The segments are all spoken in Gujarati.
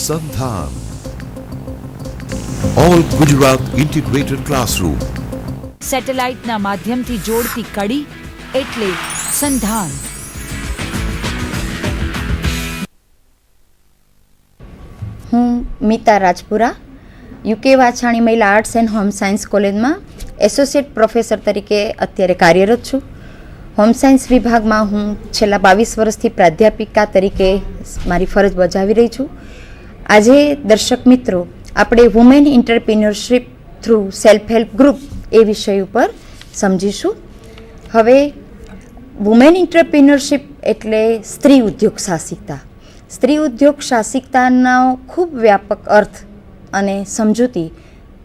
સંધાન ઓલ ગુજરાત ઇન્ટિગ્રેટેડ ક્લાસરૂમ. સેટેલાઇટના માધ્યમથી જોડતી કડી એટલે સંધાન. હું મિતા રાજપુરા યુકે વાછાણી મહિલા આર્ટ્સ એન્ડ હોમ સાયન્સ કોલેજમાં એસોસિએટ પ્રોફેસર તરીકે અત્યારે કાર્યરત છું. હોમ સાયન્સ વિભાગમાં હું છેલ્લા 22 વર્ષથી પ્રાધ્યાપિકા તરીકે મારી ફરજ બજાવી રહી છું. આજે દર્શક મિત્રો આપણે women entrepreneurship through self help group એ વિષય ઉપર સમજીશું. હવે વુમેન એન્ટરપ્રિન્યોરશિપ એટલે સ્ત્રી ઉદ્યોગ સાહસિકતા. સ્ત્રી ઉદ્યોગ સાહસિકતાનો ખૂબ વ્યાપક અર્થ અને સમજૂતી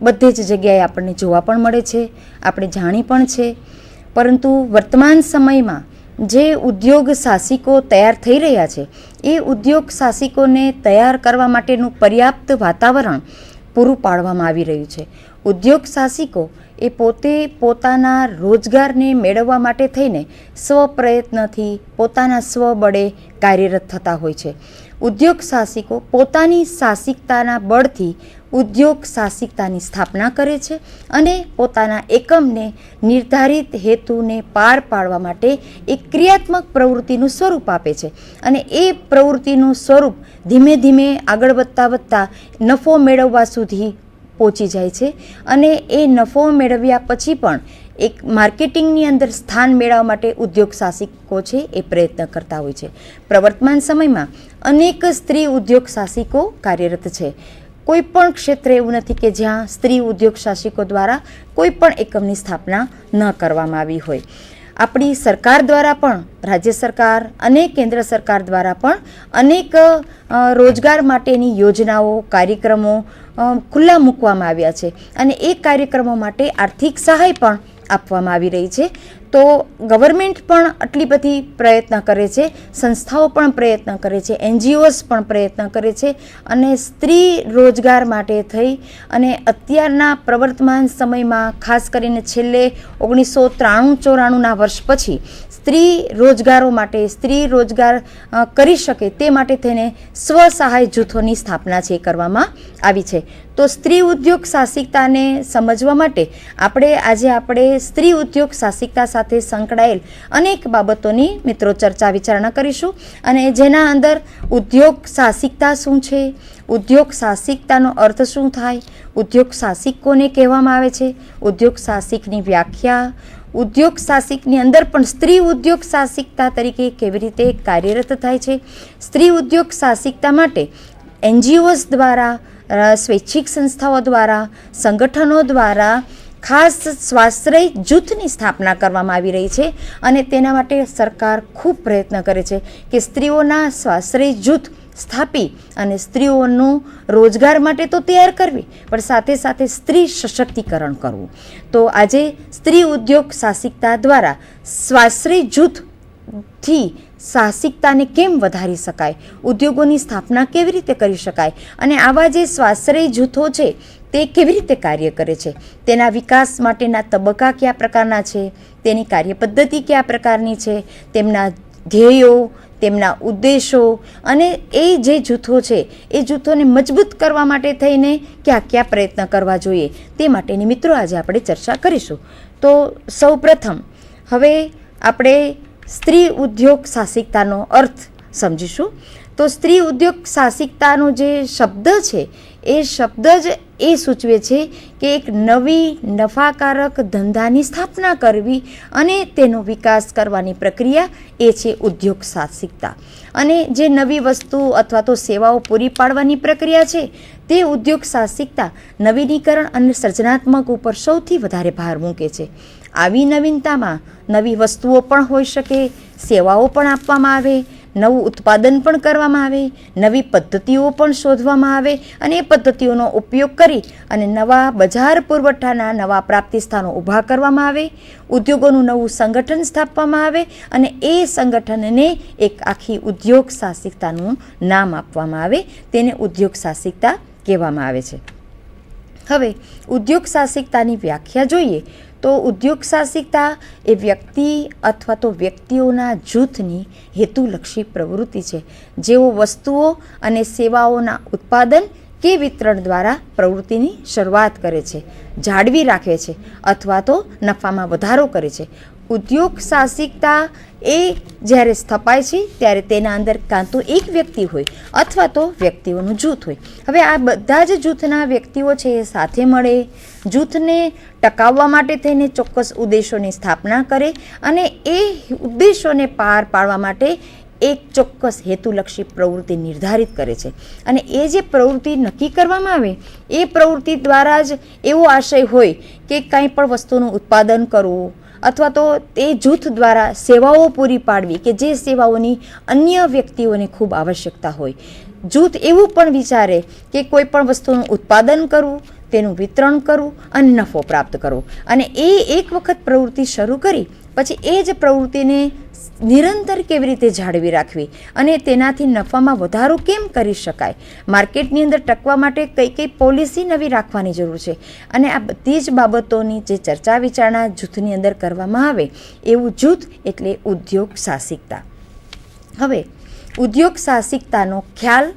બધી જ જગ્યાએ આપણને જોવા પણ મળે છે, આપણે જાણી પણ છે. પરંતુ વર્તમાન સમયમાં જે ઉદ્યોગ સાહસિકો તૈયાર થઈ રહ્યા છે એ ઉદ્યોગ સાહસિકોને તૈયાર કરવા માટેનું પર્યાપ્ત વાતાવરણ પૂરું પાડવામાં આવી રહ્યું છે. ઉદ્યોગ સાહસિકો એ પોતે પોતાના રોજગારને મેળવવા માટે થઈને સ્વપ્રયત્નથી પોતાના સ્વબળે કાર્યરત થતા હોય છે. ઉદ્યોગ સાહસિકો પોતાની સાહસિકતાના બળથી ઉદ્યોગ સાહસિકતાની સ્થાપના કરે છે અને પોતાના એકમને નિર્ધારિત હેતુને પાર પાડવા માટે એક ક્રિયાત્મક પ્રવૃત્તિનું સ્વરૂપ આપે છે અને એ પ્રવૃત્તિનું સ્વરૂપ ધીમે ધીમે આગળ વધતા નફો મેળવવા સુધી પહોંચી જાય છે અને એ નફો મેળવ્યા પછી પણ એક માર્કેટિંગની અંદર સ્થાન મેળવવા માટે ઉદ્યોગ સાહસિકો છે એ પ્રયત્ન કરતા હોય છે. પ્રવર્તમાન સમયમાં અનેક સ્ત્રી ઉદ્યોગ સાહસિકો કાર્યરત છે. કોઈ પણ ક્ષેત્ર એવું નથી કે જ્યાં સ્ત્રી ઉદ્યોગ સાહસિકો દ્વારા કોઈ પણ એકમની સ્થાપના ન કરવામાં આવી હોય. આપણી સરકાર દ્વારા પણ, રાજ્ય સરકાર અને કેન્દ્ર સરકાર દ્વારા પણ અનેક રોજગાર માટેની યોજનાઓ, કાર્યક્રમો ખુલ્લા મૂકવામાં આવ્યા છે અને એ કાર્યક્રમો માટે આર્થિક સહાય પણ આપવામાં આવી રહી છે. તો ગવર્મેન્ટ પણ આટલી બધી પ્રયત્ન કરે છે, સંસ્થાઓ પણ પ્રયત્ન કરે છે, NGOs પણ પ્રયત્ન કરે છે અને સ્ત્રી રોજગાર માટે થઈ અને અત્યારના પ્રવર્તમાન સમયમાં ખાસ કરીને છેલ્લે 1993-94ના વર્ષ પછી સ્ત્રી રોજગારો માટે, સ્ત્રી રોજગાર કરી શકે તે માટે થઈને સ્વસહાય જૂથોની સ્થાપના છે કરવામાં આવી છે. તો સ્ત્રી ઉદ્યોગ સાહસિકતાને સમજવા માટે આપણે સ્ત્રી ઉદ્યોગ સાહસિકતા સાથે સંકળાયેલ અનેક બાબતોની મિત્રો ચર્ચા વિચારણા કરીશું અને જેના અંદર ઉદ્યોગ સાહસિકતા શું છે, ઉદ્યોગ સાહસિકતાનો અર્થ શું થાય, ઉદ્યોગ સાહસિક કોને કહેવામાં આવે છે, ઉદ્યોગ સાહસિકની વ્યાખ્યા, ઉદ્યોગ સાહસિકની અંદર પણ સ્ત્રી ઉદ્યોગ સાહસિકતા તરીકે કેવી રીતે કાર્યરત થાય છે, સ્ત્રી ઉદ્યોગ સાહસિકતા માટે NGOs દ્વારા, સ્વૈચ્છિક સંસ્થાઓ દ્વારા, સંગઠનો દ્વારા ખાસ સ્વાશ્રય જૂથની સ્થાપના કરવામાં આવી રહી છે અને તેના માટે સરકાર ખૂબ પ્રયત્ન કરે છે કે સ્ત્રીઓના સ્વાશ્રય જૂથ સ્થાપી અને સ્ત્રીઓનું રોજગાર માટે તો તૈયાર કરવી પણ સાથે સાથે સ્ત્રી સશક્તિકરણ કરવું. તો આજે સ્ત્રી ઉદ્યોગ સાહસિકતા દ્વારા સ્વાશ્રય જૂથથી સાહસિકતાને કેમ વધારી શકાય, ઉદ્યોગોની સ્થાપના કેવી રીતે કરી શકાય અને આવા જે સ્વાશ્રય જૂથો છે તે કેવી રીતે કાર્ય કરે છે, તેના વિકાસ માટેના તબક્કા કયા પ્રકારના છે, તેની કાર્યપદ્ધતિ કયા પ્રકારની છે, તેમના ધ્યેયો, તેમના ઉદ્દેશો અને એ જે જૂથો છે એ જૂથોને મજબૂત કરવા માટે થઈને કયા પ્રયત્ન કરવા જોઈએ તે માટેની મિત્રો આજે આપણે ચર્ચા કરીશું. તો સૌ પ્રથમ હવે આપણે સ્ત્રી ઉદ્યોગ સાહસિકતાનો અર્થ સમજીશું. તો સ્ત્રી ઉદ્યોગ સાહસિકતાનો જે શબ્દ છે એ શબ્દ જ એ સૂચવે છે કે એક નવી નફાકારક ધંધાની સ્થાપના કરવી અને તેનો વિકાસ કરવાની પ્રક્રિયા એ છે ઉદ્યોગ સાહસિકતા. અને જે નવી વસ્તુ અથવા તો સેવાઓ પૂરી પાડવાની પ્રક્રિયા છે તે ઉદ્યોગ સાહસિકતા નવીનીકરણ અને સર્જનાત્મક ઉપર સૌથી વધારે ભાર મૂકે છે. આવી નવીનતામાં નવી વસ્તુઓ પણ હોઈ શકે, સેવાઓ પણ આપવામાં આવે, નવું ઉત્પાદન પણ કરવામાં આવે, નવી પદ્ધતિઓ પણ શોધવામાં આવે અને એ પદ્ધતિઓનો ઉપયોગ કરી અને નવા બજાર પુરવઠાના નવા પ્રાપ્તિ સ્થાનો ઊભા કરવામાં આવે, ઉદ્યોગોનું નવું સંગઠન સ્થાપવામાં આવે અને એ સંગઠનને એક આખી ઉદ્યોગ સાહસિકતાનું નામ આપવામાં આવે. તેને ઉદ્યોગ સાહસિકતા કહેવામાં આવે છે. હવે ઉદ્યોગ સાહસિકતાની વ્યાખ્યા જોઈએ તો ઉદ્યોગ સાહસિકતા એ વ્યક્તિ અથવા તો વ્યક્તિઓના જૂથની હેતુલક્ષી પ્રવૃત્તિ છે, જેઓ વસ્તુઓ અને સેવાઓના ઉત્પાદન કે વિતરણ દ્વારા પ્રવૃત્તિની શરૂઆત કરે છે, જાળવી રાખે છે અથવા તો નફામાં વધારો કરે છે. ઉદ્યોગ સાહસિકતા એ જ્યારે સ્થપાય છે ત્યારે તેના અંદર કાં તો એક વ્યક્તિ હોય અથવા તો વ્યક્તિઓનું જૂથ હોય. હવે આ બધા જ જૂથના વ્યક્તિઓ છે એ સાથે મળે, જૂથને ટકાવવા માટે થઈને ચોક્કસ ઉદ્દેશોની સ્થાપના કરે અને એ ઉદ્દેશોને પાર પાડવા માટે એક ચોક્કસ હેતુલક્ષી પ્રવૃત્તિ નિર્ધારિત કરે છે. અને એ જે પ્રવૃત્તિ નક્કી કરવામાં આવે એ પ્રવૃત્તિ દ્વારા જ એવો આશય હોય કે કંઈ પણ વસ્તુનું ઉત્પાદન કરવું અથવા તો તે જૂથ દ્વારા સેવાઓ પૂરી પાડવી કે જે સેવાઓની અન્ય વ્યક્તિઓને ખૂબ આવશ્યકતા હોય. જૂથ એવું પણ વિચારે કે કોઈ પણ વસ્તુનું ઉત્પાદન કરવું, તેનું વિતરણ કરવું અને નફો પ્રાપ્ત કરવો. અને એ એક વખત પ્રવૃત્તિ શરૂ કરી પછી એ જ પ્રવૃત્તિને નિરંતર કેવી રીતે જાળવી રાખવી અને તેનાથી નફામાં વધારો કેમ કરી શકાય, માર્કેટની અંદર ટકવા માટે કઈ કઈ પોલિસી નવી રાખવાની જરૂર છે, અને આ બધી જ બાબતોની જે ચર્ચા વિચારણા જૂથની અંદર કરવામાં આવે એવું જૂથ એટલે ઉદ્યોગ સાહસિકતા. હવે ઉદ્યોગ સાહસિકતાનો ખ્યાલ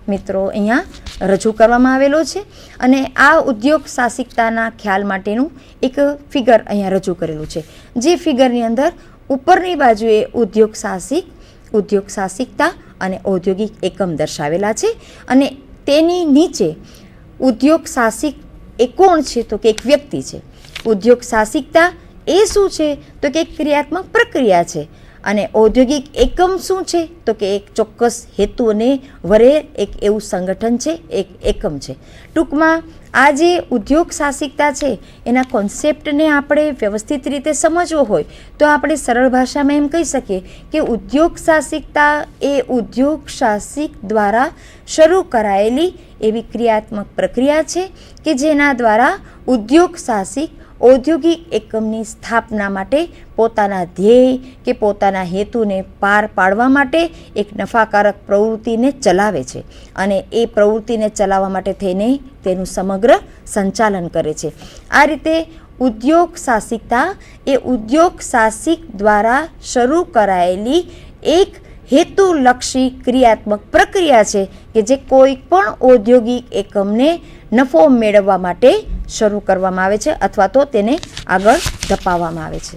મિત્રો અહીંયા રજૂ કરવામાં આવેલો છે અને આ ઉદ્યોગ સાહસિકતાના ખ્યાલ માટેનું એક ફિગર અહીંયા રજૂ કરેલું છે, જે ફિગરની અંદર ઉપરની બાજુએ ઉદ્યોગ સાહસિકતા અને ઔદ્યોગિક એકમ દર્શાવેલા છે અને તેની નીચે ઉદ્યોગ સાહસિક એ કોણ છે તો કે એક વ્યક્તિ છે. ઉદ્યોગ સાહસિકતા એ શું છે તો કે એક ક્રિયાત્મક પ્રક્રિયા છે અને ઔદ્યોગિક એકમ શું છે તો કે એક ચોક્કસ હેતુને વરે એક એવું સંગઠન છે, એક એકમ છે. ટૂંકમાં આ જે ઉદ્યોગ સાહસિકતા છે એના કોન્સેપ્ટને આપણે વ્યવસ્થિત રીતે સમજવો હોય તો આપણે સરળ ભાષામાં એમ કહી શકીએ કે ઉદ્યોગ સાહસિકતા એ ઉદ્યોગ સાહસિક દ્વારા શરૂ કરાયેલી એવી ક્રિયાત્મક પ્રક્રિયા છે કે જેના દ્વારા ઉદ્યોગ સાહસિક ઔદ્યોગિક એકમની સ્થાપના માટે પોતાના ધ્યેય કે પોતાના હેતુને પાર પાડવા માટે એક નફાકારક પ્રવૃત્તિને ચલાવે છે અને એ પ્રવૃત્તિને ચલાવવા માટે થઈને તેનું સમગ્ર સંચાલન કરે છે. આ રીતે ઉદ્યોગ સાહસિકતા એ ઉદ્યોગ સાહસિક દ્વારા શરૂ કરાયેલી એક હેતુલક્ષી ક્રિયાત્મક પ્રક્રિયા છે કે જે કોઈ પણ ઔદ્યોગિક એકમને નફો મેળવવા માટે શરૂ કરવામાં આવે છે અથવા તો તેને આગળ ધપાવવામાં આવે છે.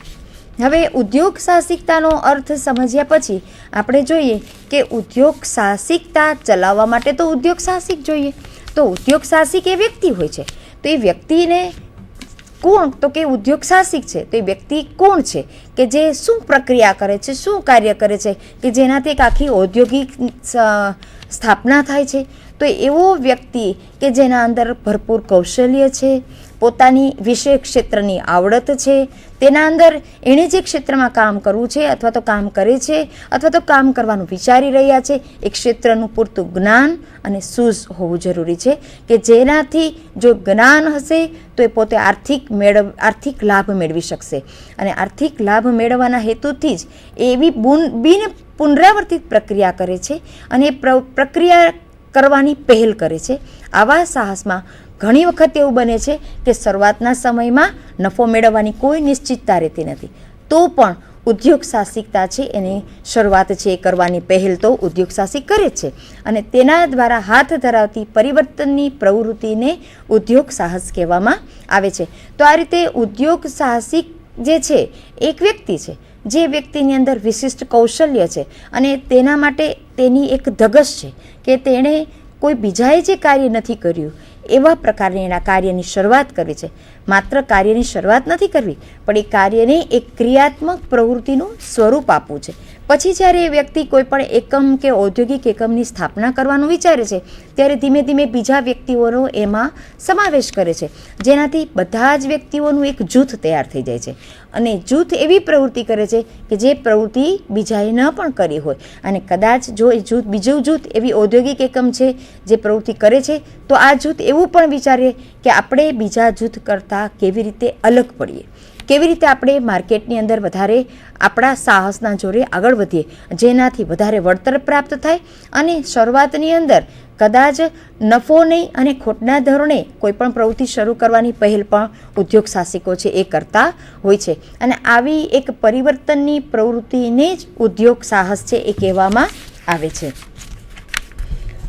હવે ઉદ્યોગ સાહસિકતાનો અર્થ સમજ્યા પછી આપણે જોઈએ કે ઉદ્યોગ સાહસિકતા ચલાવવા માટે તો ઉદ્યોગ સાહસિક જોઈએ. તો ઉદ્યોગ સાહસિક એ વ્યક્તિ હોય છે, તો એ વ્યક્તિને કોણ તો કે ઉદ્યોગ સાહસિક છે તો એ વ્યક્તિ કોણ છે કે જે શું પ્રક્રિયા કરે છે, શું કાર્ય કરે છે કે જેનાથી એક આખી ઔદ્યોગિક સ્થાપના થાય છે. તો એવો વ્યક્તિ કે જેના અંદર ભરપૂર કૌશલ્ય છે, પોતાની વિષય ક્ષેત્રની આવડત છે, તેના અંદર એણે જે ક્ષેત્રમાં કામ કરવું છે અથવા તો કામ કરે છે અથવા તો કામ કરવાનું વિચારી રહ્યા છે એ ક્ષેત્રનું પૂરતું જ્ઞાન અને સૂઝ હોવું જરૂરી છે કે જેનાથી જો જ્ઞાન હશે તો એ પોતે આર્થિક લાભ મેળવી શકશે અને આર્થિક લાભ મેળવવાના હેતુથી જ એવી બિન પુનરાવર્તિત પ્રક્રિયા કરે છે અને એ પ્રક્રિયા કરવાની પહેલ કરે છે. આવા સાહસમાં ઘણી વખત એવું બને છે કે શરૂઆતના સમયમાં નફો મેળવવાની કોઈ નિશ્ચિતતા રહેતી નથી, તો પણ ઉદ્યોગ સાહસિકતા છે એની શરૂઆત છે એ કરવાની પહેલ તો ઉદ્યોગ સાહસિક કરે છે અને તેના દ્વારા હાથ ધરાવતી પરિવર્તનની પ્રવૃત્તિને ઉદ્યોગ સાહસ કહેવામાં આવે છે. તો આ રીતે ઉદ્યોગ સાહસિક જે છે એક વ્યક્તિ છે જે વ્યક્તિની અંદર વિશિષ્ટ કૌશલ્ય છે અને તેના માટે તેની એક ધગશ છે કે તેણે કોઈ બીજાએ જે કાર્ય નથી કર્યું એવા પ્રકારની એના કાર્યની શરૂઆત કરી છે. માત્ર કાર્યની શરૂઆત નથી કરવી પણ એ કાર્યને એક ક્રિયાત્મક પ્રવૃત્તિનું સ્વરૂપ આપવું છે. પછી જ્યારે એ વ્યક્તિ કોઈ પણ એકમ કે ઔદ્યોગિક એકમની સ્થાપના કરવાનું વિચારે છે ત્યારે ધીમે ધીમે બીજા વ્યક્તિઓનો એમાં સમાવેશ કરે છે, જેનાથી બધા જ વ્યક્તિઓનું એક જૂથ તૈયાર થઈ જાય છે અને જૂથ એવી પ્રવૃત્તિ કરે છે કે જે પ્રવૃત્તિ બીજાએ ન પણ કરી હોય અને કદાચ જો એ બીજું જૂથ એવી ઔદ્યોગિક એકમ છે જે પ્રવૃત્તિ કરે છે તો આ જૂથ એવું પણ વિચારે કે આપણે બીજા જૂથ કરતાં કેવી રીતે અલગ પડીએ. કેવી રીતે આપણે માર્કેટની અંદર વધારે આપણા સાહસના જોરે આગળ વધીએ, જેનાથી વધારે વળતર પ્રાપ્ત થાય અને શરૂઆતની અંદર કદાચ નફો નહીં અને ખોટના ધોરણે કોઈપણ પ્રવૃત્તિ શરૂ કરવાની પહેલ પણ ઉદ્યોગ સાહસિકો છે એ કરતા હોય છે. અને આવી એક પરિવર્તનની પ્રવૃત્તિને જ ઉદ્યોગ સાહસ છે એ કહેવામાં આવે છે.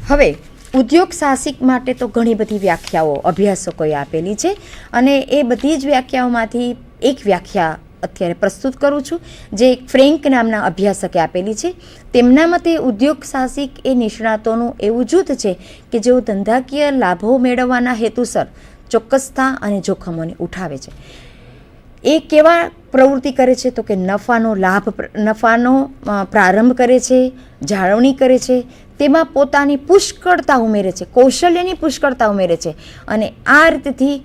હવે ઉદ્યોગ સાહસિક માટે તો ઘણી બધી વ્યાખ્યાઓ અભ્યાસકોએ આપેલી છે અને એ બધી જ વ્યાખ્યાઓમાંથી એક વ્યાખ્યા અત્યારે પ્રસ્તુત કરું છું, જે ફ્રેન્ક નામના અભ્યાસકે આપેલી છે. તેમના મતે ઉદ્યોગ સાહસિક એ નિષ્ણાતોનું એવું જૂથ છે કે જેઓ ધંધાકીય લાભો મેળવવાના હેતુસર ચોક્કસતા અને જોખમોને ઉઠાવે છે. એ કેવા પ્રવૃત્તિ કરે છે તો કે નફાનો પ્રારંભ કરે છે, જાળવણી કરે છે, તેમાં પોતાની પુષ્કળતા ઉમેરે છે, કૌશલ્યની પુષ્કળતા ઉમેરે છે અને આ રીતથી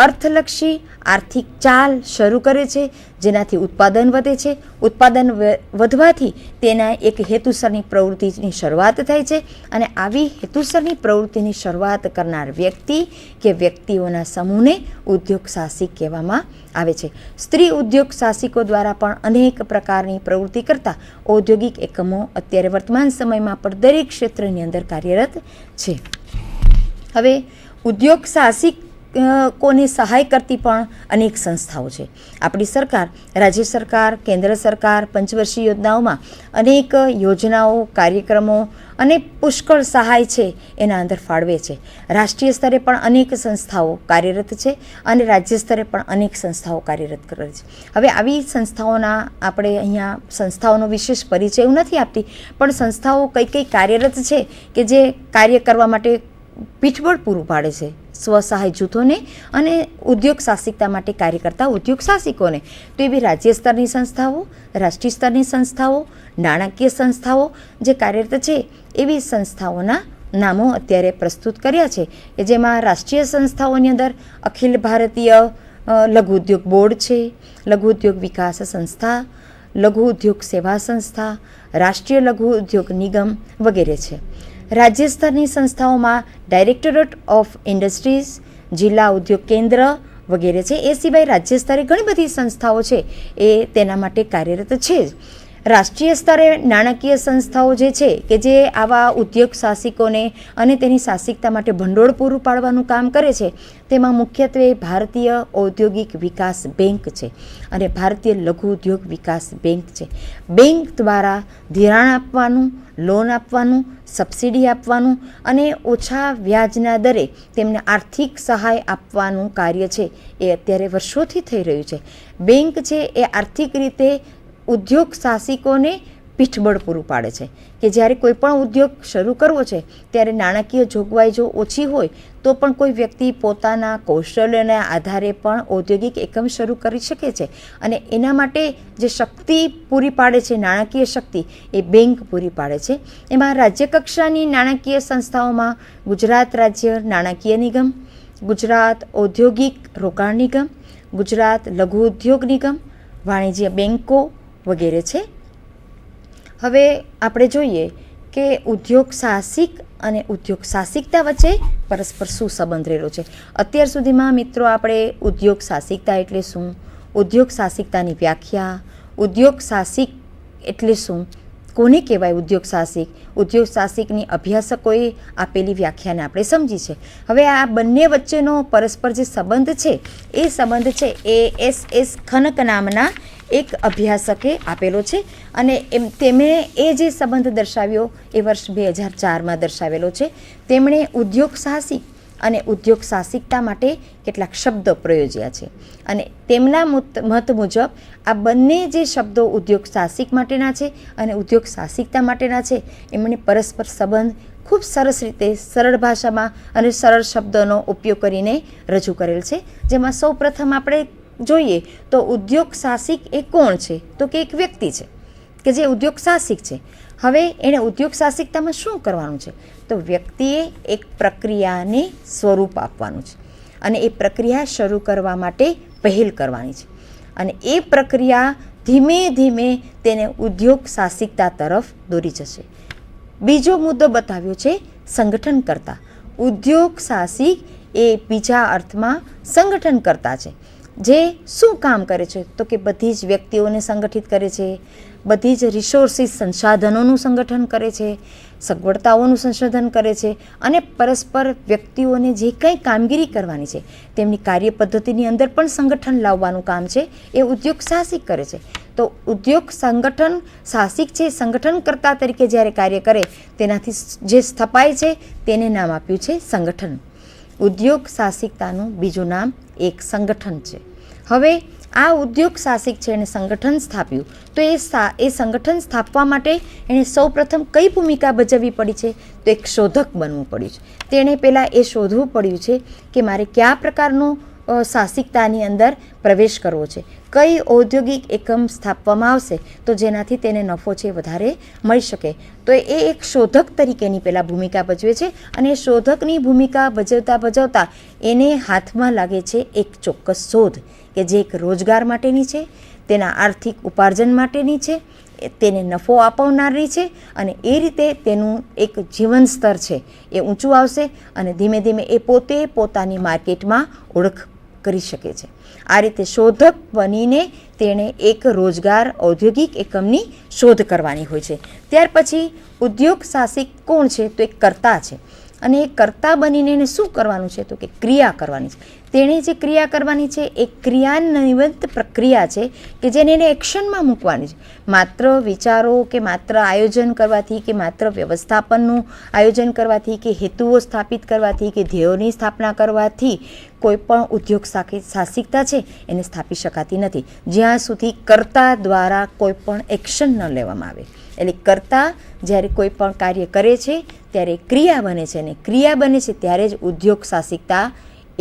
અર્થલક્ષી આર્થિક ચાલ શરૂ કરે છે, જેનાથી ઉત્પાદન વધે છે. ઉત્પાદન વધવાથી તેના એક હેતુસરની પ્રવૃત્તિની શરૂઆત થાય છે અને આવી હેતુસરની પ્રવૃત્તિની શરૂઆત કરનાર વ્યક્તિ કે વ્યક્તિઓના સમૂહને ઉદ્યોગ સાહસિક કહેવામાં આવે છે. સ્ત્રી ઉદ્યોગ સાહસિકો દ્વારા પણ અનેક પ્રકારની પ્રવૃત્તિ કરતા ઔદ્યોગિક એકમો અત્યારે વર્તમાન સમયમાં પણ દરેક ક્ષેત્રની અંદર કાર્યરત છે. હવે ઉદ્યોગ સાહસિક કોને સહાય કરતી પણ અનેક સંસ્થાઓ છે. આપણી સરકાર, રાજ્ય સરકાર, કેન્દ્ર સરકાર પંચવર્ષીય યોજનાઓમાં અનેક યોજનાઓ, કાર્યક્રમો અને પુષ્કળ સહાય છે એના અંદર ફાળવે છે. રાષ્ટ્રીય સ્તરે પણ અનેક સંસ્થાઓ કાર્યરત છે અને રાજ્ય સ્તરે પણ અનેક સંસ્થાઓ કાર્યરત કરે છે. હવે આવી સંસ્થાઓના આપણે અહીંયા સંસ્થાઓનો વિશેષ પરિચય એવું નથી આપતી, પણ સંસ્થાઓ કઈ કઈ કાર્યરત છે કે જે કાર્ય કરવા માટે પીઠબળ પૂરું પાડે છે સ્વસહાય જૂથોને અને ઉદ્યોગ સાહસિકતા માટે કાર્ય કરતા ઉદ્યોગ સાહસિકોને. તો એવી રાજ્ય સ્તરની સંસ્થાઓ, રાષ્ટ્રીય સ્તરની સંસ્થાઓ, નાણાકીય સંસ્થાઓ જે કાર્યરત છે એવી સંસ્થાઓના નામો અત્યારે પ્રસ્તુત કર્યા છે કે જેમાં રાષ્ટ્રીય સંસ્થાઓની અંદર અખિલ ભારતીય લઘુ ઉદ્યોગ બોર્ડ છે, લઘુ ઉદ્યોગ વિકાસ સંસ્થા, લઘુ ઉદ્યોગ સેવા સંસ્થા, રાષ્ટ્રીય લઘુ ઉદ્યોગ નિગમ વગેરે છે. રાજ્ય સ્તરની સંસ્થાઓમાં ડાયરેક્ટરેટ ઓફ ઇન્ડસ્ટ્રીઝ, જિલ્લા ઉદ્યોગ કેન્દ્ર વગેરે છે. એ સિવાય રાજ્ય સ્તરે ઘણી બધી સંસ્થાઓ છે એ તેના માટે કાર્યરત છે જ. રાષ્ટ્રીય સ્તરે નાણાકીય સંસ્થાઓ જે છે કે જે આવા ઉદ્યોગ સાહસિકોને અને તેની સાહસિકતા માટે ભંડોળ પૂરું પાડવાનું કામ કરે છે, તેમાં મુખ્યત્વે ભારતીય ઔદ્યોગિક વિકાસ બેંક છે અને ભારતીય લઘુ ઉદ્યોગ વિકાસ બેંક છે. બેંક દ્વારા ધિરાણ આપવાનું, લોન આપવાનું, સબસિડી આપવાનું અને ઓછા વ્યાજના દરે તેમને આર્થિક સહાય આપવાનું કાર્ય છે એ અત્યારે વર્ષોથી થઈ રહ્યું છે. બેંક છે એ આર્થિક રીતે ઉદ્યોગ સાહસિકોને પીઠબળ પૂરું પાડે છે કે જ્યારે કોઈ પણ ઉદ્યોગ શરૂ કરવો છે ત્યારે નાણાકીય જોગવાઈ જો ઓછી હોય તો પણ કોઈ વ્યક્તિ પોતાના કૌશલ્યના આધારે પણ ઔદ્યોગિક એકમ શરૂ કરી શકે છે અને એના માટે જે શક્તિ પૂરી પાડે છે, નાણાકીય શક્તિ, એ બેંક પૂરી પાડે છે. એમાં રાજ્ય કક્ષાની નાણાકીય સંસ્થાઓમાં ગુજરાત રાજ્ય નાણાકીય નિગમ, ગુજરાત ઔદ્યોગિક રોકાણ નિગમ, ગુજરાત લઘુ ઉદ્યોગ નિગમ, વાણિજ્ય બેંકો વગેરે છે. હવે આપણે જોઈએ કે ઉદ્યોગ સાહસિક અને ઉદ્યોગ સાહસિકતા વચ્ચે પરસ્પર શું સંબંધ રહેલો છે. અત્યાર સુધીમાં મિત્રો આપણે ઉદ્યોગ સાહસિકતા એટલે શું, ઉદ્યોગ સાહસિકતાની વ્યાખ્યા, ઉદ્યોગ સાહસિક એટલે શું, કોને કહેવાય ઉદ્યોગ સાહસિક, ઉદ્યોગ સાહસિકની અભ્યાસકોએ આપેલી વ્યાખ્યાને આપણે સમજી છે. હવે આ બંને વચ્ચેનો પરસ્પર જે સંબંધ છે એ સંબંધ છે એ SS ખનક નામના એક અભ્યાસકે આપેલો છે અને તેમણે એ જે સંબંધ દર્શાવ્યો એ વર્ષ 2004માં દર્શાવેલો છે. તેમણે ઉદ્યોગ સાહસિક અને ઉદ્યોગ સાહસિકતા માટે કેટલાક શબ્દો પ્રયોજ્યા છે અને તેમના મત મુજબ આ બંને જે શબ્દો ઉદ્યોગ સાહસિક માટેના છે અને ઉદ્યોગ સાહસિકતા માટેના છે એમણે પરસ્પર સંબંધ ખૂબ સરસ રીતે સરળ ભાષામાં અને સરળ શબ્દોનો ઉપયોગ કરીને રજૂ કરેલ છે. જેમાં સૌ પ્રથમ આપણે જોઈએ તો ઉદ્યોગ સાહસિક એ કોણ છે તો કે એક વ્યક્તિ છે કે જે ઉદ્યોગ સાહસિક છે. હવે એણે ઉદ્યોગ સાહસિકતામાં શું કરવાનું છે તો વ્યક્તિએ એક પ્રક્રિયાને સ્વરૂપ આપવાનું છે અને એ પ્રક્રિયા શરૂ કરવા માટે પહેલ કરવાની છે અને એ પ્રક્રિયા ધીમે ધીમે તેને ઉદ્યોગ સાહસિકતા તરફ દોરી જશે. બીજો મુદ્દો બતાવ્યો છે સંગઠનકર્તા. ઉદ્યોગ સાહસિક એ બીજા અર્થમાં સંગઠનકર્તા છે. જે શું કામ કરે છે તો કે બધી જ વ્યક્તિઓને સંગઠિત કરે છે, બધી જ રિસોર્સિસ સંસાધનોનું સંગઠન કરે છે, સગવડતાઓનું સંશોધન કરે છે અને પરસ્પર વ્યક્તિઓને જે કંઈ કામગીરી કરવાની છે તેમની કાર્ય પદ્ધતિની અંદર પણ સંગઠન લાવવાનું કામ છે એ ઉદ્યોગ સાહસિક કરે છે. તો ઉદ્યોગ સંગઠન સાહસિક છે, સંગઠનકર્તા તરીકે જ્યારે કાર્ય કરે તેનાથી જે સ્થપાય છે તેને નામ આપ્યું છે સંગઠન. ઉદ્યોગ સાહસિકતાનું બીજું નામ એક સંગઠન છે. હવે આ ઉદ્યોગ સાહસિક છે એણે સંગઠન સ્થાપ્યું તો એ સંગઠન સ્થાપવા માટે એણે સૌ પ્રથમ કઈ ભૂમિકા ભજવવી પડી છે તો એક શોધક બનવું પડ્યું છે. તેણે પહેલાં એ શોધવું પડ્યું છે કે મારે કયા પ્રકારનું સાહસિકતાની અંદર પ્રવેશ કરવો છે, કઈ ઔદ્યોગિક એકમ સ્થાપવામાં આવશે તો જેનાથી તેને નફો છે વધારે મળી શકે. તો એ એક શોધક તરીકેની પહેલાં ભૂમિકા ભજવે છે અને એ શોધકની ભૂમિકા ભજવતા એને હાથમાં લાગે છે એક ચોક્કસ શોધ કે જે એક રોજગાર માટેની છે, તેના આર્થિક ઉપાર્જન માટેની છે, તેને નફો અપાવનારની છે અને એ રીતે તેનું એક જીવન સ્તર છે એ ઊંચું આવશે અને ધીમે ધીમે એ પોતે પોતાની માર્કેટમાં ઓળખ કરી શકે છે. આ રીતે શોધક બનીને તેણે એક રોજગાર ઔદ્યોગિક એકમની શોધ કરવાની હોય છે. ત્યાર પછી ઉદ્યોગ સાહસિક કોણ છે તો એક કર્તા છે અને એ કર્તા બનીને એને શું કરવાનું છે તો કે ક્રિયા કરવાની છે. તેણે જે ક્રિયા કરવાની છે એ ક્રિયાન્વિત પ્રક્રિયા છે કે જેને એને એક્શનમાં મૂકવાની છે. માત્ર વિચારો કે માત્ર આયોજન કરવાથી કે માત્ર વ્યવસ્થાપનનું આયોજન કરવાથી કે હેતુઓ સ્થાપિત કરવાથી કે ધ્યેયોની સ્થાપના કરવાથી કોઈ પણ ઉદ્યોગ સાહસિકતા છે એને સ્થાપી શકાતી નથી જ્યાં સુધી કર્તા દ્વારા કોઈ પણ એક્શન ન લેવામાં આવે. એટલે કર્તા જ્યારે કોઈ પણ કાર્ય કરે છે ત્યારે ક્રિયા બને છે અને ક્રિયા બને છે ત્યારે જ ઉદ્યોગ સાહસિકતા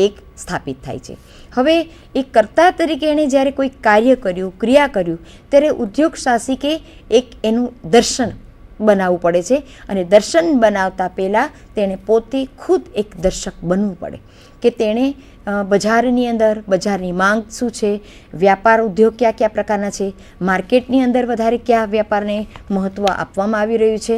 એક સ્થાપિત થાય છે. હવે એ કર્તા તરીકે એણે જ્યારે કોઈ કાર્ય કર્યું, ક્રિયા કર્યું ત્યારે ઉદ્યોગ સાહસિકે એક એનું દર્શન બનાવવું પડે છે અને દર્શન બનાવતા પહેલાં તેણે પોતે ખુદ એક દર્શક બનવું પડે કે તેણે બજારની અંદર બજારની માંગ શું છે, વ્યાપાર ઉદ્યોગ કયા કયા પ્રકારના છે, માર્કેટની અંદર વધારે કયા વ્યાપારને મહત્ત્વ આપવામાં આવી રહ્યું છે,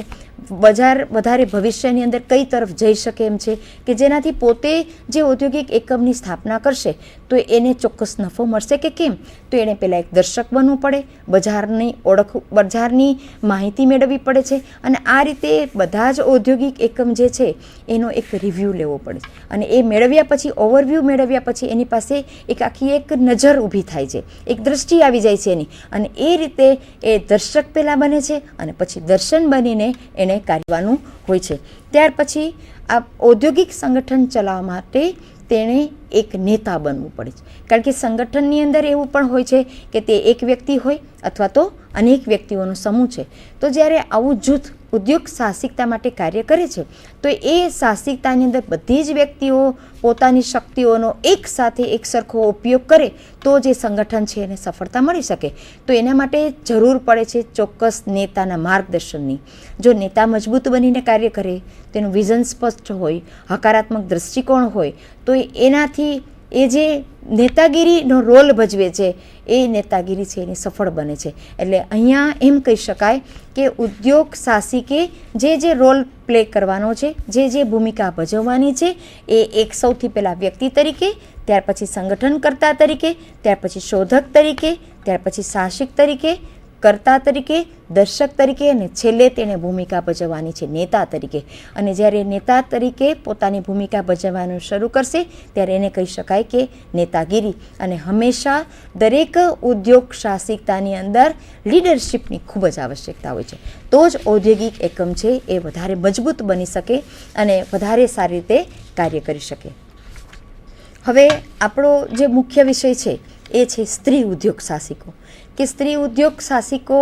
બજાર વધારે ભવિષ્યની અંદર કઈ તરફ જઈ શકે એમ છે કે જેનાથી પોતે જે ઔદ્યોગિક એકમની સ્થાપના કરશે તો એને ચોક્કસ નફો મળશે કે કેમ. તો એણે પહેલાં એક દર્શક બનવું પડે, બજારની ઓળખ, બજારની માહિતી મેળવવી પડે છે અને આ રીતે બધા જ ઔદ્યોગિક એકમ જે છે એનો એક રિવ્યૂ લેવો પડે છે અને એ મેળવ્યા પછી ઓવરવ્યૂ મેળવ્યા પછી એની પાસે એક આખી એક નજર ઊભી થાય છે, એક દૃષ્ટિ આવી જાય છે એની અને એ રીતે એ દર્શક પહેલાં બને છે અને પછી દર્શન બનીને એને કાર્યવાનું હોય છે. ત્યાર પછી આ ઔદ્યોગિક સંગઠન ચલાવવા માટે તેણે એક નેતા બનવું પડે છે કારણ કે સંગઠનની અંદર એવું પણ હોય છે કે તે એક વ્યક્તિ હોય અથવા તો અનેક વ્યક્તિઓનો સમૂહ છે. તો જ્યારે આવું જૂથ ઉદ્યોગ સાહસિકતા માટે કાર્ય કરે છે તો એ સાહસિકતાની અંદર બધી જ વ્યક્તિઓ પોતાની શક્તિઓનો એક સાથે એક સરખો ઉપયોગ કરે તો જે સંગઠન છે એને સફળતા મળી શકે. તો એના માટે જરૂર પડે છે ચોક્કસ નેતાના માર્ગદર્શનની. જો નેતા મજબૂત બનીને કાર્ય કરે, તેનું વિઝન સ્પષ્ટ હોય, હકારાત્મક દૃષ્ટિકોણ હોય તો એનાથી એ જે નેતાગીરીનો રોલ ભજવે છે એ નેતાગીરી છે એની સફળ બને છે. એટલે અહીંયા એમ કહી શકાય કે ઉદ્યોગ સાહસિકે જે રોલ પ્લે કરવાનો છે, જે ભૂમિકા ભજવવાની છે એ એક સૌથી પહેલાં વ્યક્તિ તરીકે, ત્યાર પછી સંગઠનકર્તા તરીકે, ત્યાર પછી શોધક તરીકે, ત્યાર પછી સાહસિક તરીકે, કર્તા તરીકે, દર્શક તરીકે અને છેલ્લે તેણે ભૂમિકા ભજવવાની છે નેતા તરીકે. અને જ્યારે નેતા તરીકે પોતાની ભૂમિકા ભજવવાનું શરૂ કરશે ત્યારે એને કહી શકાય કે નેતાગીરી. અને હંમેશા દરેક ઉદ્યોગ સાહસિકતાની અંદર લીડરશિપની ખૂબ જ આવશ્યકતા હોય છે. તો જ ઔદ્યોગિક એકમ છે એ વધારે મજબૂત બની શકે અને વધારે સારી રીતે કાર્ય કરી શકે. હવે આપણો જે મુખ્ય વિષય છે એ છે સ્ત્રી ઉદ્યોગ સાહસિકો. કે સ્ત્રી ઉદ્યોગ સાહસિકો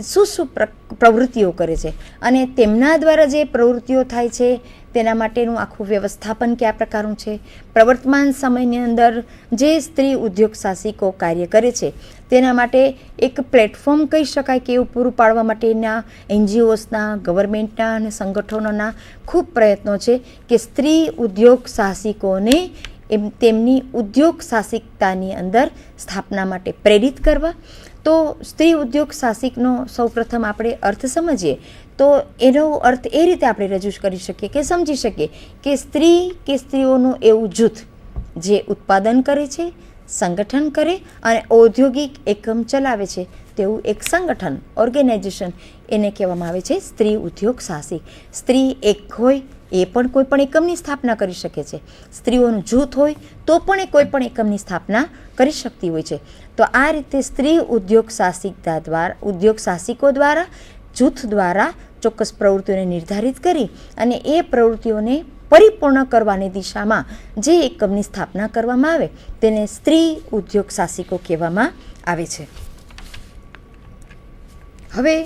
શું પ્રવૃત્તિઓ કરે છે અને તેમના દ્વારા જે પ્રવૃત્તિઓ થાય છે તેના માટેનું આખું વ્યવસ્થાપન કયા પ્રકારનું છે. પ્રવર્તમાન સમયની અંદર જે સ્ત્રી ઉદ્યોગ સાહસિકો કાર્ય કરે છે તેના માટે એક પ્લેટફોર્મ કહી શકાય કે એવું પૂરું પાડવા માટેના NGOsના, ગવર્મેન્ટના અને સંગઠનોના ખૂબ પ્રયત્નો છે કે સ્ત્રી ઉદ્યોગ સાહસિકોને તેમની ઉદ્યોગ સાહસિકતાની અંદર સ્થાપના માટે પ્રેરિત કરવા. તો સ્ત્રી ઉદ્યોગ સાહસિકનો સૌપ્રથમ આપણે અર્થ સમજીએ તો એનો અર્થ એ રીતે આપણે રજૂ કરી શકીએ કે સમજી શકીએ કે સ્ત્રી કે સ્ત્રીઓનું એવું જૂથ જે ઉત્પાદન કરે છે, સંગઠન કરે અને ઔદ્યોગિક એકમ ચલાવે છે તેવું એક સંગઠન ઓર્ગેનાઇઝેશન એને કહેવામાં આવે છે સ્ત્રી ઉદ્યોગ સાહસિક. સ્ત્રી એક હોય એ પણ કોઈ પણ એકમની સ્થાપના કરી શકે છે. સ્ત્રીઓનું જૂથ હોય તો પણ એ કોઈ પણ એકમની સ્થાપના કરી શકતી હોય છે. તો આ રીતે સ્ત્રી ઉદ્યોગ સાહસિકો દ્વારા જૂથ દ્વારા ચોક્કસ પ્રવૃત્તિઓને નિર્ધારિત કરી અને એ પ્રવૃત્તિઓને પરિપૂર્ણ કરવાની દિશામાં જે એકમની સ્થાપના કરવામાં આવે તેને સ્ત્રી ઉદ્યોગ સાહસિકો કહેવામાં આવે છે. હવે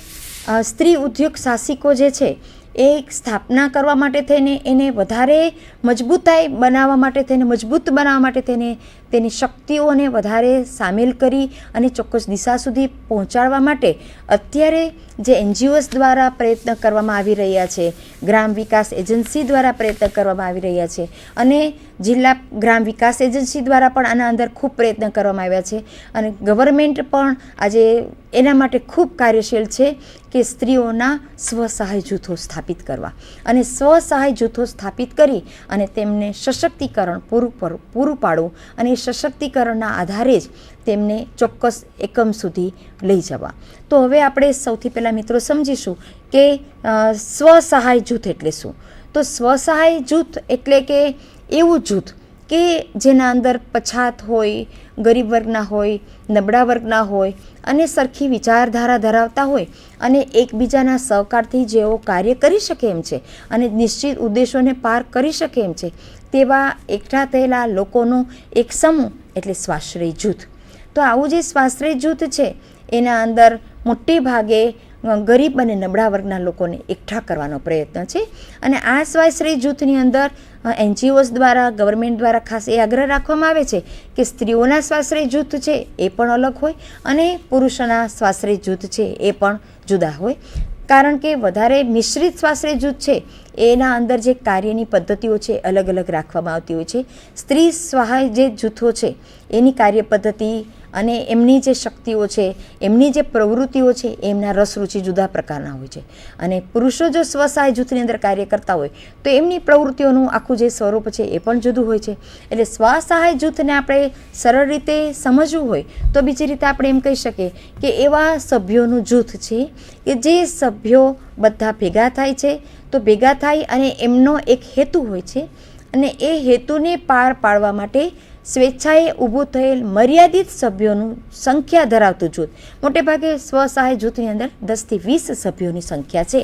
સ્ત્રી ઉદ્યોગ સાહસિકો જે છે એ સ્થાપના કરવા માટે થઈને એને વધારે મજબૂત બનાવવા માટે થઈને તેની શક્તિઓને વધારે સામેલ કરી અને ચોક્કસ દિશા સુધી પહોંચાડવા માટે અત્યારે જે NGOs દ્વારા પ્રયત્ન કરવામાં આવી રહ્યા છે, ગ્રામ વિકાસ એજન્સી દ્વારા પ્રયત્ન કરવામાં આવી રહ્યા છે અને જિલ્લા ગ્રામ વિકાસ એજન્સી દ્વારા પણ આના અંદર ખૂબ પ્રયત્ન કરવામાં આવ્યા છે અને ગવર્મેન્ટ પણ આજે એના માટે ખૂબ કાર્યશીલ છે કે સ્ત્રીઓના સ્વસહાય જૂથો સ્થાપિત કરવા અને સ્વસહાય જૂથો સ્થાપિત કરી અને તેમને સશક્તિકરણ પૂરું પાડવું અને સશક્તિકરણના આધારે જ તેમને ચોક્કસ એકમ સુધી લઈ જવા. તો હવે આપણે સૌથી પહેલાં મિત્રો સમજીશું કે સ્વસહાય જૂથ એટલે શું. તો સ્વસહાય જૂથ એટલે કે એવું જૂથ કે જેના અંદર પછાત હોય, ગરીબ વર્ગના હોય, નબળા વર્ગના હોય અને સરખી વિચારધારા ધરાવતા હોય અને એકબીજાના સહકારથી જેઓ કાર્ય કરી શકે એમ છે અને નિશ્ચિત ઉદ્દેશોને પાર કરી શકે એમ છે તેવા એકઠા થયેલા લોકોનો એક સમૂહ એટલે સ્વાશ્રય જૂથ. તો આવું જે સ્વાશ્રય જૂથ છે એના અંદર મોટે ભાગે ગરીબ અને નબળા વર્ગના લોકોને એકઠા કરવાનો પ્રયત્ન છે અને આ સ્વાશ્રય જૂથની અંદર NGOs દ્વારા ગવર્મેન્ટ દ્વારા ખાસ એ આગ્રહ રાખવામાં આવે છે કે સ્ત્રીઓના સ્વાશ્રય જૂથ છે એ પણ અલગ હોય અને પુરુષોના સ્વાશ્રય જૂથ છે એ પણ જુદા હોય. કારણ કે વધારે મિશ્રિત સ્વાશ્રય જૂથ છે એના અંદર જે કાર્યની પદ્ધતિઓ છે અલગ અલગ રાખવામાં આવતી હોય છે. સ્ત્રી સહાય જે જૂથો છે એની કાર્ય પદ્ધતિ અને એમની જે શક્તિઓ છે, એમની જે પ્રવૃત્તિઓ છે એમના રસ રુચિ જુદા પ્રકારના હોય છે અને પુરુષો જો સ્વસહાય જૂથની અંદર કાર્ય કરતા હોય તો એમની પ્રવૃત્તિઓનું આખું જે સ્વરૂપ છે એ પણ જુદું હોય છે. એટલે સ્વસહાય જૂથને આપણે સરળ રીતે સમજવું હોય તો બીજી રીતે આપણે એમ કહી શકીએ કે એવા સભ્યોનું જૂથ છે કે જે સભ્યો બધા ભેગા થાય છે તો ભેગા થાય અને એમનો એક હેતુ હોય છે અને એ હેતુને પાર પાડવા માટે સ્વેચ્છાએ ઊભું થયેલ મર્યાદિત સભ્યોનું સંખ્યા ધરાવતું જૂથ. મોટે ભાગે સ્વસહાય જૂથની અંદર 10 થી 20 સભ્યોની સંખ્યા છે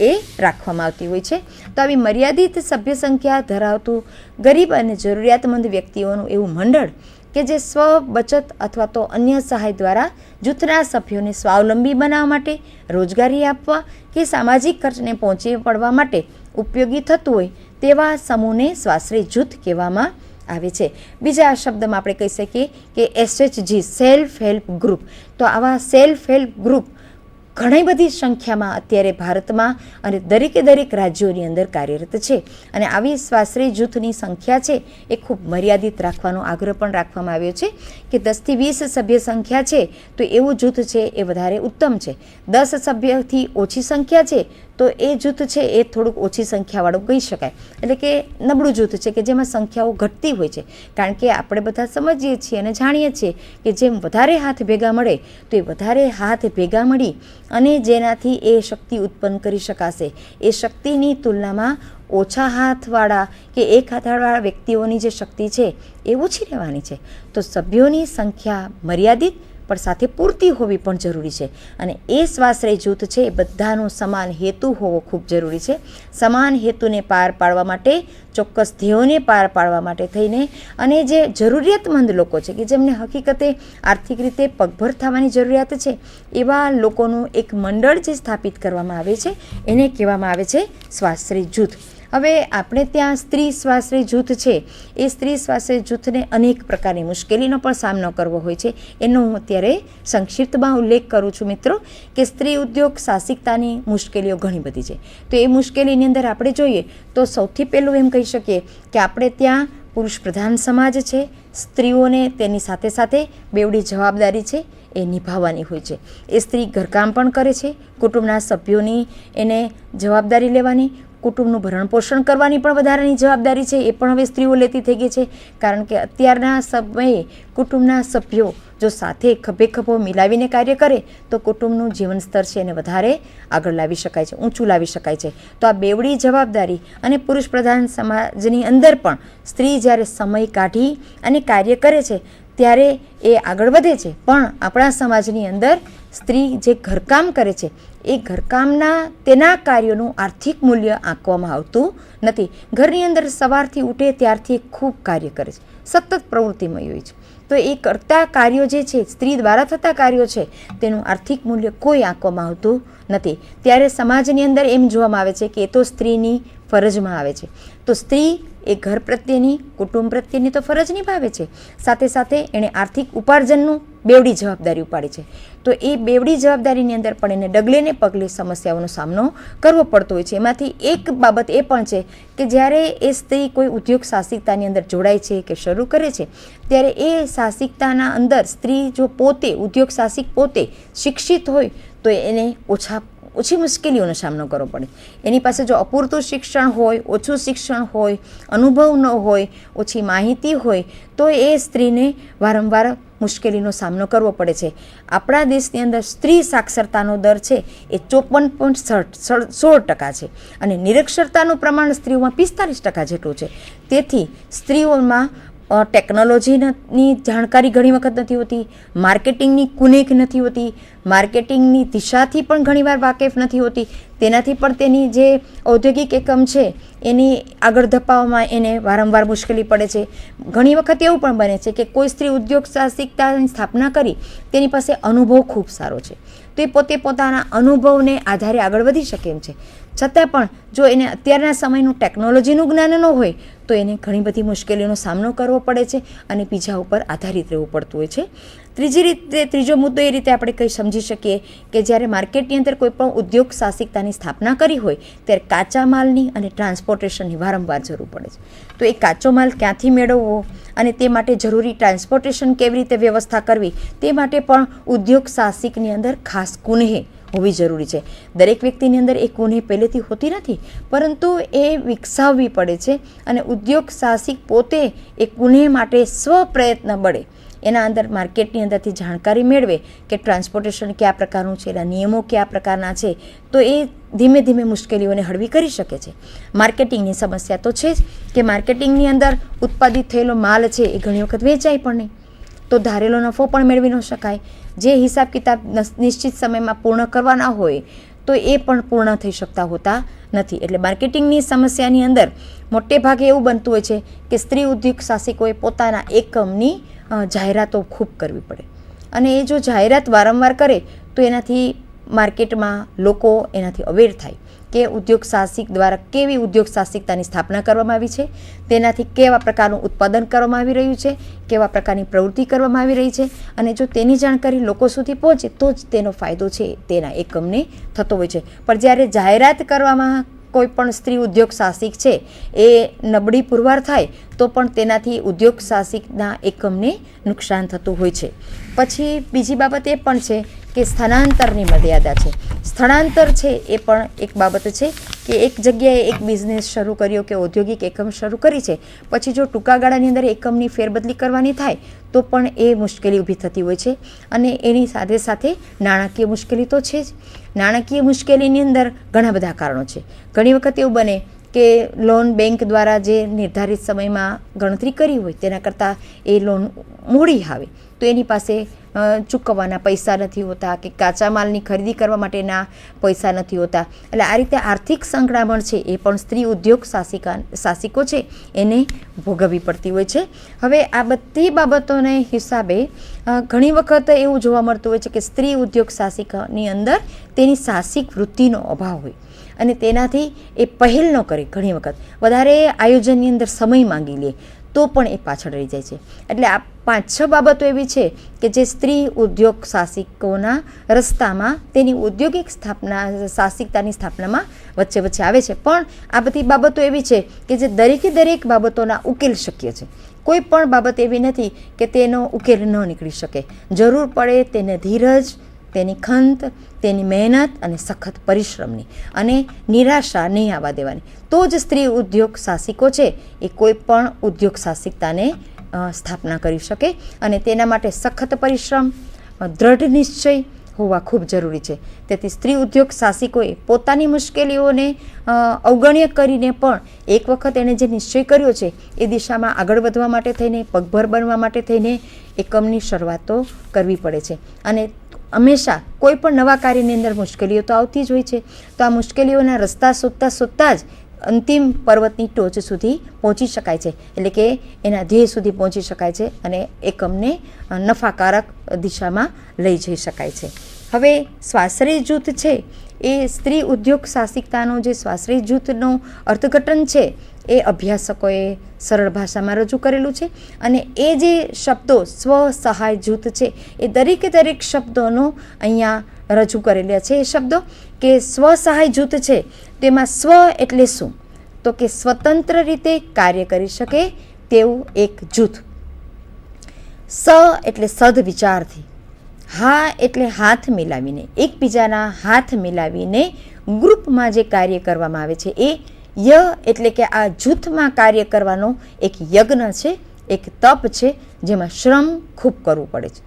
એ રાખવામાં આવતી હોય છે. તો આવી મર્યાદિત સભ્ય સંખ્યા ધરાવતું ગરીબ અને જરૂરિયાતમંદ વ્યક્તિઓનું એવું મંડળ કે જે સ્વ બચત અથવા તો અન્ય સહાય દ્વારા જૂથના સભ્યોને સ્વાવલંબી બનાવવા માટે, રોજગારી આપવા કે સામાજિક ખર્ચને પહોંચી પડવા માટે ઉપયોગી થતું હોય તેવા સમૂહને સ્વાશ્રય જૂથ કહેવામાં આવે છે. બીજા શબ્દમાં આપણે કહી શકીએ કે SHG સેલ્ફ હેલ્પ ગ્રુપ. તો આવા સેલ્ફ હેલ્પ ગ્રુપ ઘણી બધી સંખ્યામાં અત્યારે ભારતમાં અને દરેકે દરેક રાજ્યોની અંદર કાર્યરત છે અને આવી સ્વાશ્રય જૂથની સંખ્યા છે એ ખૂબ મર્યાદિત રાખવાનો આગ્રહ પણ રાખવામાં આવ્યો છે કે 10 થી 20 સભ્ય સંખ્યા છે તો એવું જૂથ છે એ વધારે ઉત્તમ છે. 10 સભ્યથી ઓછી સંખ્યા છે તો એ જૂથ છે એ થોડુંક ઓછી સંખ્યાવાળું કહી શકાય, એટલે કે નબળું જૂથ છે કે જેમાં સંખ્યાઓ ઘટતી હોય છે. કારણ કે આપણે બધા સમજીએ છીએ અને જાણીએ છીએ કે જેમ વધારે હાથ ભેગા મળે તો એ વધારે હાથ ભેગા મળી અને જેનાથી એ શક્તિ ઉત્પન્ન કરી શકાશે એ શક્તિની તુલનામાં ઓછા હાથવાળા કે એક હાથવાળા વ્યક્તિઓની જે શક્તિ છે એ ઓછી રહેવાની છે. તો સભ્યોની સંખ્યા મર્યાદિત પણ સાથે પૂરતી હોવી પણ જરૂરી છે અને એ સ્વાશ્રય જૂથ છે એ બધાનો સમાન હેતુ હોવો ખૂબ જરૂરી છે. સમાન હેતુને પાર પાડવા માટે, ચોક્કસ ધ્યેયોને પાર પાડવા માટે થઈને અને જે જરૂરિયાતમંદ લોકો છે કે જેમને હકીકતે આર્થિક રીતે પગભર થવાની જરૂરિયાત છે એવા લોકોનું એક મંડળ જે સ્થાપિત કરવામાં આવે છે એને કહેવામાં આવે છે સ્વાશ્રય જૂથ. હવે આપણે ત્યાં સ્ત્રી સ્વાશ્રય જૂથ છે એ સ્ત્રી સ્વાશ્રય જૂથને અનેક પ્રકારની મુશ્કેલીનો પણ સામનો કરવો હોય છે. એનો હું અત્યારે સંક્ષિપ્તમાં ઉલ્લેખ કરું છું મિત્રો કે સ્ત્રી ઉદ્યોગ સાહસિકતાની મુશ્કેલીઓ ઘણી બધી છે. તો એ મુશ્કેલીની અંદર આપણે જોઈએ તો સૌથી પહેલું એમ કહી શકીએ કે આપણે ત્યાં પુરુષ પ્રધાન સમાજ છે. સ્ત્રીઓને તેની સાથે સાથે બેવડી જવાબદારી છે એ નિભાવવાની હોય છે. એ સ્ત્રી ઘરકામ પણ કરે છે, કુટુંબના સભ્યોની એને જવાબદારી લેવાની, કુટુંબનું ભરણપોષણ કરવાની પણ વધારાની જવાબદારી છે એ પણ હવે સ્ત્રીઓ લેતી થઈ ગઈ છે. કારણ કે અત્યારના સમયે કુટુંબના સભ્યો જો સાથે ખભે ખભો મિલાવીને કાર્ય કરે તો કુટુંબનું જીવન સ્તર છે એને વધારે આગળ લાવી શકાય છે, ઊંચું લાવી શકાય છે. તો આ બેવડી જવાબદારી અને પુરુષ પ્રધાન સમાજની અંદર પણ સ્ત્રી જ્યારે સમય કાઢી અને કાર્ય કરે છે ત્યારે એ આગળ વધે છે. પણ આપણા સમાજની અંદર સ્ત્રી જે ઘરકામ કરે છે એ ઘરકામના તેના કાર્યોનું આર્થિક મૂલ્ય આંકવામાં આવતું નથી. ઘરની અંદર સવારથી ઉઠે ત્યારથી ખૂબ કાર્ય કરે છે, સતત પ્રવૃત્તિમય હોય છે. તો એ કરતા કાર્યો જે છે સ્ત્રી દ્વારા થતા કાર્યો છે તેનું આર્થિક મૂલ્ય કોઈ આંકવામાં આવતું નથી. ત્યારે સમાજની અંદર એમ જોવામાં આવે છે કે એ તો સ્ત્રીની ફરજમાં આવે છે. તો સ્ત્રી એ ઘર પ્રત્યેની, કુટુંબ પ્રત્યેની તો ફરજ નિભાવે છે, સાથે સાથે એણે આર્થિક ઉપાર્જનનું બેવડી જવાબદારી ઉપાડી છે. તો એ બેવડી જવાબદારીની અંદર પણ એને ડગલે ને પગલે સમસ્યાઓનો સામનો કરવો પડતો હોય છે. એમાંથી એક બાબત એ પણ છે કે જ્યારે એ સ્ત્રી કોઈ ઉદ્યોગ સાહસિકતાની અંદર જોડાય છે કે શરૂ કરે છે ત્યારે એ સાહસિકતાના અંદર સ્ત્રી જો પોતે ઉદ્યોગ સાહસિક પોતે શિક્ષિત હોય તો એને ઓછી મુશ્કેલીઓનો સામનો કરવો પડે. એની પાસે જો અપૂરતું શિક્ષણ હોય, ઓછું શિક્ષણ હોય, અનુભવ ન હોય, ઓછી માહિતી હોય તો એ સ્ત્રીને વારંવાર મુશ્કેલીનો સામનો કરવો પડે છે. આપણા દેશની અંદર સ્ત્રી સાક્ષરતાનો દર છે એ 54.16% છે અને નિરક્ષરતાનું પ્રમાણ સ્ત્રીઓમાં 45% જેટલું છે. તેથી સ્ત્રીઓમાં ટેકનોલોજીની જાણકારી ઘણી વખત નથી હોતી, માર્કેટિંગની કુનેક નથી હોતી, માર્કેટિંગની દિશાથી પણ ઘણીવાર વાકેફ નથી હોતી. તેનાથી પણ તેની જે ઔદ્યોગિક એકમ છે એની આગળ ધપાવવામાં એને વારંવાર મુશ્કેલી પડે છે. ઘણી વખત એવું પણ બને છે કે કોઈ સ્ત્રી ઉદ્યોગ સાહસિકતાની સ્થાપના કરી તેની પાસે અનુભવ ખૂબ સારો છે તો એ પોતે પોતાના અનુભવને આધારે આગળ વધી શકે એમ છે. છતાં પણ જો એને અત્યારના સમયનું ટેકનોલોજીનું જ્ઞાન ન હોય તો એને ઘણી બધી મુશ્કેલીઓનો સામનો કરવો પડે છે અને બીજા ઉપર આધારિત રહેવું પડતું હોય છે. ત્રીજો મુદ્દો એ રીતે આપણે કંઈ સમજી શકીએ કે જ્યારે માર્કેટની અંદર કોઈ પણ ઉદ્યોગ સાહસિકતાની સ્થાપના કરી હોય ત્યારે કાચા માલની અને ટ્રાન્સપોર્ટેશનની વારંવાર જરૂર પડે છે. તો એ કાચો માલ ક્યાંથી મેળવવો અને તે માટે જરૂરી ટ્રાન્સપોર્ટેશન કેવી રીતે વ્યવસ્થા કરવી તે માટે પણ ઉદ્યોગ સાહસિકની અંદર ખાસ કુનેહ હોવી જરૂરી છે. દરેક વ્યક્તિની અંદર એ કુનેહ પહેલેથી હોતી નથી પરંતુ એ વિકસાવવી પડે છે અને ઉદ્યોગ સાહસિક પોતે એ કુનેહ માટે સ્વપ્રયત્ન બળે એના અંદર માર્કેટની અંદરથી જાણકારી મેળવે કે ટ્રાન્સપોર્ટેશન કયા પ્રકારનું છે, એના નિયમો કયા પ્રકારના છે તો એ ધીમે ધીમે મુશ્કેલીઓને હળવી કરી શકે છે. માર્કેટિંગની સમસ્યા તો છે જ કે માર્કેટિંગની અંદર ઉત્પાદિત થયેલો માલ છે એ ઘણી વખત વેચાય પણ નહીં તો ધારેલો નફો પણ મેળવી ન શકાય. જે હિસાબ કિતાબ નિશ્ચિત સમયમાં પૂર્ણ કરવાના હોય તો એ પણ પૂર્ણ થઈ શકતા હોતા નથી. એટલે માર્કેટિંગની સમસ્યાની અંદર મોટે ભાગે એવું બનતું હોય છે કે સ્ત્રી ઉદ્યોગ સાહસિકોએ પોતાના એકમની જાહેરાતો ખૂબ કરવી પડે અને એ જો જાહેરાત વારંવાર કરે તો એનાથી માર્કેટમાં લોકો એનાથી અવેર થાય કે ઉદ્યોગ સાહસિક દ્વારા કેવી ઉદ્યોગ સાહસિકતાની સ્થાપના કરવામાં આવી છે, તેનાથી કેવા પ્રકારનું ઉત્પાદન કરવામાં આવી રહ્યું છે, કેવા પ્રકારની પ્રવૃત્તિ કરવામાં આવી રહી છે અને જો તેની જાણકારી લોકો સુધી પહોંચે તો જ તેનો ફાયદો છે તેના એકમને થતો હોય છે. પણ જ્યારે જાહેરાત કરવામાં કોઈ પણ સ્ત્રી ઉદ્યોગ સાહસિક છે એ નબળી પુરવાર થાય તો પણ તેનાથી ઉદ્યોગ સાહસિકના એકમને નુકસાન થતું હોય છે. પછી બીજી બાબત એ પણ છે કે સ્થળાંતરની મર્યાદા છે. સ્થળાંતર છે એ પણ એક બાબત છે કે એક જગ્યાએ એક બિઝનેસ શરૂ કર્યો કે ઔદ્યોગિક એકમ શરૂ કરી છે પછી જો ટૂંકા ગાળાની અંદર એકમની ફેરબદલી કરવાની થાય તો પણ એ મુશ્કેલી ઊભી થતી હોય છે અને એની સાથે સાથે નાણાકીય મુશ્કેલી તો છે જ. નાણાકીય મુશ્કેલીની અંદર ઘણા બધા કારણો છે. ઘણી વખત એવું બને કે લોન બેંક દ્વારા જે નિર્ધારિત સમયમાં ગણતરી કરી હોય તેના કરતાં એ લોન મોડી આવે તો એની પાસે ચૂકવવાના પૈસા નથી હોતા કે કાચા માલની ખરીદી કરવા માટેના પૈસા નથી હોતા. એટલે આ રીતે આર્થિક સંકળામણ છે એ પણ સ્ત્રી ઉદ્યોગ સાહસિકો છે એને ભોગવવી પડતી હોય છે. હવે આ બધી બાબતોને હિસાબે ઘણી વખત એવું જોવા મળતું હોય છે કે સ્ત્રી ઉદ્યોગ સાહસિકની અંદર તેની સાહસિક વૃત્તિનો અભાવ હોય અને તેનાથી એ પહેલ ન કરે. ઘણી વખત વધારે આયોજનની અંદર સમય માંગી લે તો પણ એ પાછળ રહી જાય છે. એટલે આ 5-6 બાબતો એવી છે કે જે સ્ત્રી ઉદ્યોગ સાહસિકોના રસ્તામાં તેની ઔદ્યોગિક સાહસિકતાની સ્થાપનામાં વચ્ચે વચ્ચે આવે છે. પણ આ બધી બાબતો એવી છે કે જે દરેક બાબતોના ઉકેલ શક્ય છે. કોઈ પણ બાબત એવી નથી કે તેનો ઉકેલ ન નીકળી શકે. જરૂર પડે તેને ધીરજ, તેની ખંત, તેની મહેનત અને સખત પરિશ્રમની અને નિરાશા નહીં આવવા દેવાની. તો જ સ્ત્રી ઉદ્યોગ સાહસિકો છે એ કોઈ પણ ઉદ્યોગ સાહસિકતાને સ્થાપના કરી શકે અને તેના માટે સખત પરિશ્રમ, દ્રઢ નિશ્ચય હોવા ખૂબ જરૂરી છે. તેથી સ્ત્રી ઉદ્યોગ સાહસિકોએ પોતાની મુશ્કેલીઓને અવગણ્ય કરીને પણ એક વખત એણે જે નિશ્ચય કર્યો છે એ દિશામાં આગળ વધવા માટે થઈને, પગભર બનવા માટે થઈને એકમની શરૂઆત તો કરવી પડે છે. અને હંમેશા કોઈ પણ નવા કાર્યની અંદર મુશ્કેલીઓ તો આવતી જ હોય છે. તો આ મુશ્કેલીઓના રસ્તા શોધતા જ અંતિમ પર્વતની ટોચ સુધી પહોંચી શકાય છે, એટલે કે એના ધ્યેય સુધી પહોંચી શકાય છે અને એકમને નફાકારક દિશામાં લઈ જઈ શકાય છે. હવે સ્વાશ્રય જૂથ છે એ સ્ત્રી ઉદ્યોગ સાહસિકતાનો જે સ્વાશ્રય જૂથનું અર્થઘટન છે એ અભ્યાસકોએ સરળ ભાષામાં રજૂ કરેલું છે. અને એ જે શબ્દો સ્વ-સહાય જૂથ છે એ દરેકે દરેક શબ્દોનો અહીંયા રજૂ કરેલા છે. એ શબ્દો કે સ્વ-સહાય જૂથ છે તેમાં સ્વ એટલે શું, તો કે સ્વતંત્ર રીતે કાર્ય કરી શકે તેવું એક જૂથ. સ એટલે સદવિચારથી, હા એટલે હાથ મિલાવીને, એકબીજાના હાથ મિલાવીને ગ્રુપમાં જે કાર્ય કરવામાં આવે છે એ ય એટલે કે આ જૂથમાં કાર્ય કરવાનો એક યજ્ઞ છે, એક તપ છે જેમાં શ્રમ ખૂબ કરવું પડે છે.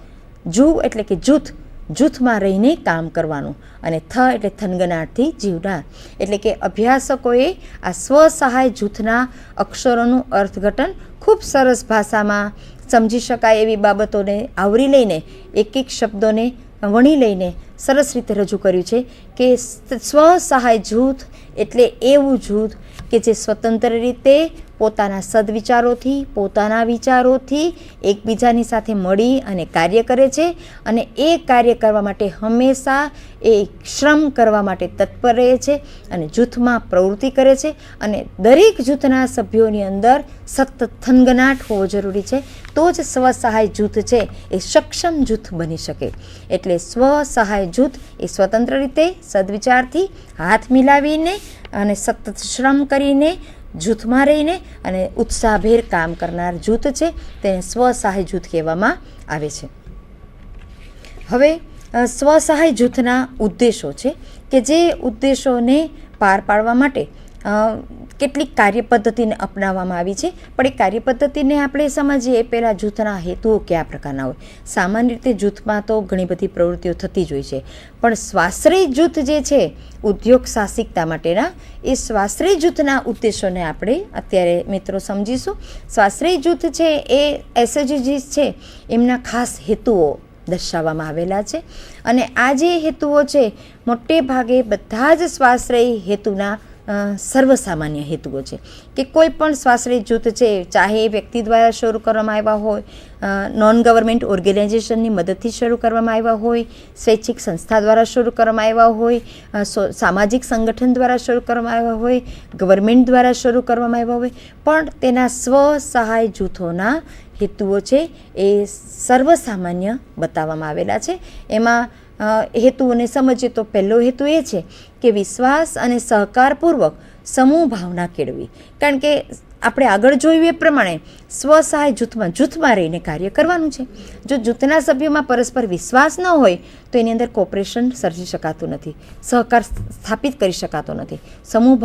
જૂ એટલે કે જૂથ, જૂથમાં રહીને કામ કરવાનું. અને થ એટલે થનગનાટથી જીવનાર, એટલે કે અભ્યાસકોએ આ સ્વસહાય જૂથના અક્ષરોનું અર્થઘટન ખૂબ સરસ ભાષામાં સમજી શકાય એવી બાબતોને આવરી લઈને, એક એક શબ્દોને વણી લઈને સરસ રીતે રજૂ કર્યું છે કે સ્વસહાય જૂથ એટલે એવું જૂથ કે જે સ્વતંત્ર રીતે પોતાના સદવિચારોથી, પોતાના વિચારોથી એકબીજાની સાથે મળી અને કાર્ય કરે છે. અને એ કાર્ય કરવા માટે હંમેશા એ શ્રમ કરવા માટે તત્પર રહે છે અને જૂથમાં પ્રવૃત્તિ કરે છે. અને દરેક જૂથના સભ્યોની અંદર સતત થનગનાટ હોવો જરૂરી છે, તો જ સ્વસહાય જૂથ છે એ સક્ષમ જૂથ બની શકે. એટલે સ્વસહાય જૂથ એ સ્વતંત્ર રીતે સદવિચારથી હાથ મિલાવીને અને સતત શ્રમ કરીને જૂથમાં રહીને અને ઉત્સાહભેર કામ કરનાર જૂથ છે, તેને સ્વસહાય જૂથ કહેવામાં આવે છે. હવે સ્વસહાય જૂથના ઉદ્દેશો છે કે જે ઉદ્દેશોને પાર પાડવા માટે કેટલીક કાર્યપદ્ધતિને અપનાવવામાં આવી છે. પણ એ કાર્યપદ્ધતિને આપણે સમજીએ પહેલાં જૂથના હેતુઓ કયા પ્રકારના હોય. સામાન્ય રીતે જૂથમાં તો ઘણી બધી પ્રવૃત્તિઓ થતી જ હોય છે, પણ સ્વાશ્રય જૂથ જે છે ઉદ્યોગ સાહસિકતા માટેના, એ સ્વાશ્રય જૂથના ઉદ્દેશોને આપણે અત્યારે મિત્રો સમજીશું. સ્વાશ્રય જૂથ છે એ એસએચજી છે એમના ખાસ હેતુઓ દર્શાવવામાં આવેલા છે. અને આ જે હેતુઓ છે મોટે ભાગે બધા જ સ્વાશ્રય હેતુના સર્વસામાન્ય હેતુઓ છે કે કોઈ પણ સ્વાશ્રય જૂથ છે, ચાહે એ વ્યક્તિ દ્વારા શરૂ કરવામાં આવ્યા હોય, નોન ગવર્મેન્ટ ઓર્ગેનાઇઝેશનની મદદથી શરૂ કરવામાં આવ્યા હોય, સ્વૈચ્છિક સંસ્થા દ્વારા શરૂ કરવામાં આવ્યા હોય, સામાજિક સંગઠન દ્વારા શરૂ કરવામાં આવ્યા હોય, ગવર્મેન્ટ દ્વારા શરૂ કરવામાં આવ્યા હોય, પણ તેના સ્વસહાય જૂથોના હેતુઓ છે એ સર્વસામાન્ય બતાવવામાં આવેલા છે. એમાં હેતુઓને સમજીએ તો પહેલો હેતુ એ છે કે વિશ્વાસ અને સહકારપૂર્વક સમૂહ ભાવના કેળવી. કારણ કે આપણે આગળ જોયું એ પ્રમાણે સ્વસહાય જૂથમાં રહીને કાર્ય કરવાનું છે. જો જૂથના સભ્યોમાં પરસ્પર વિશ્વાસ ન હોય તો એની અંદર કોઓપરેશન સર્જી શકાતું નથી, સહકાર સ્થાપિત કરી શકાતો નથી. સમૂહ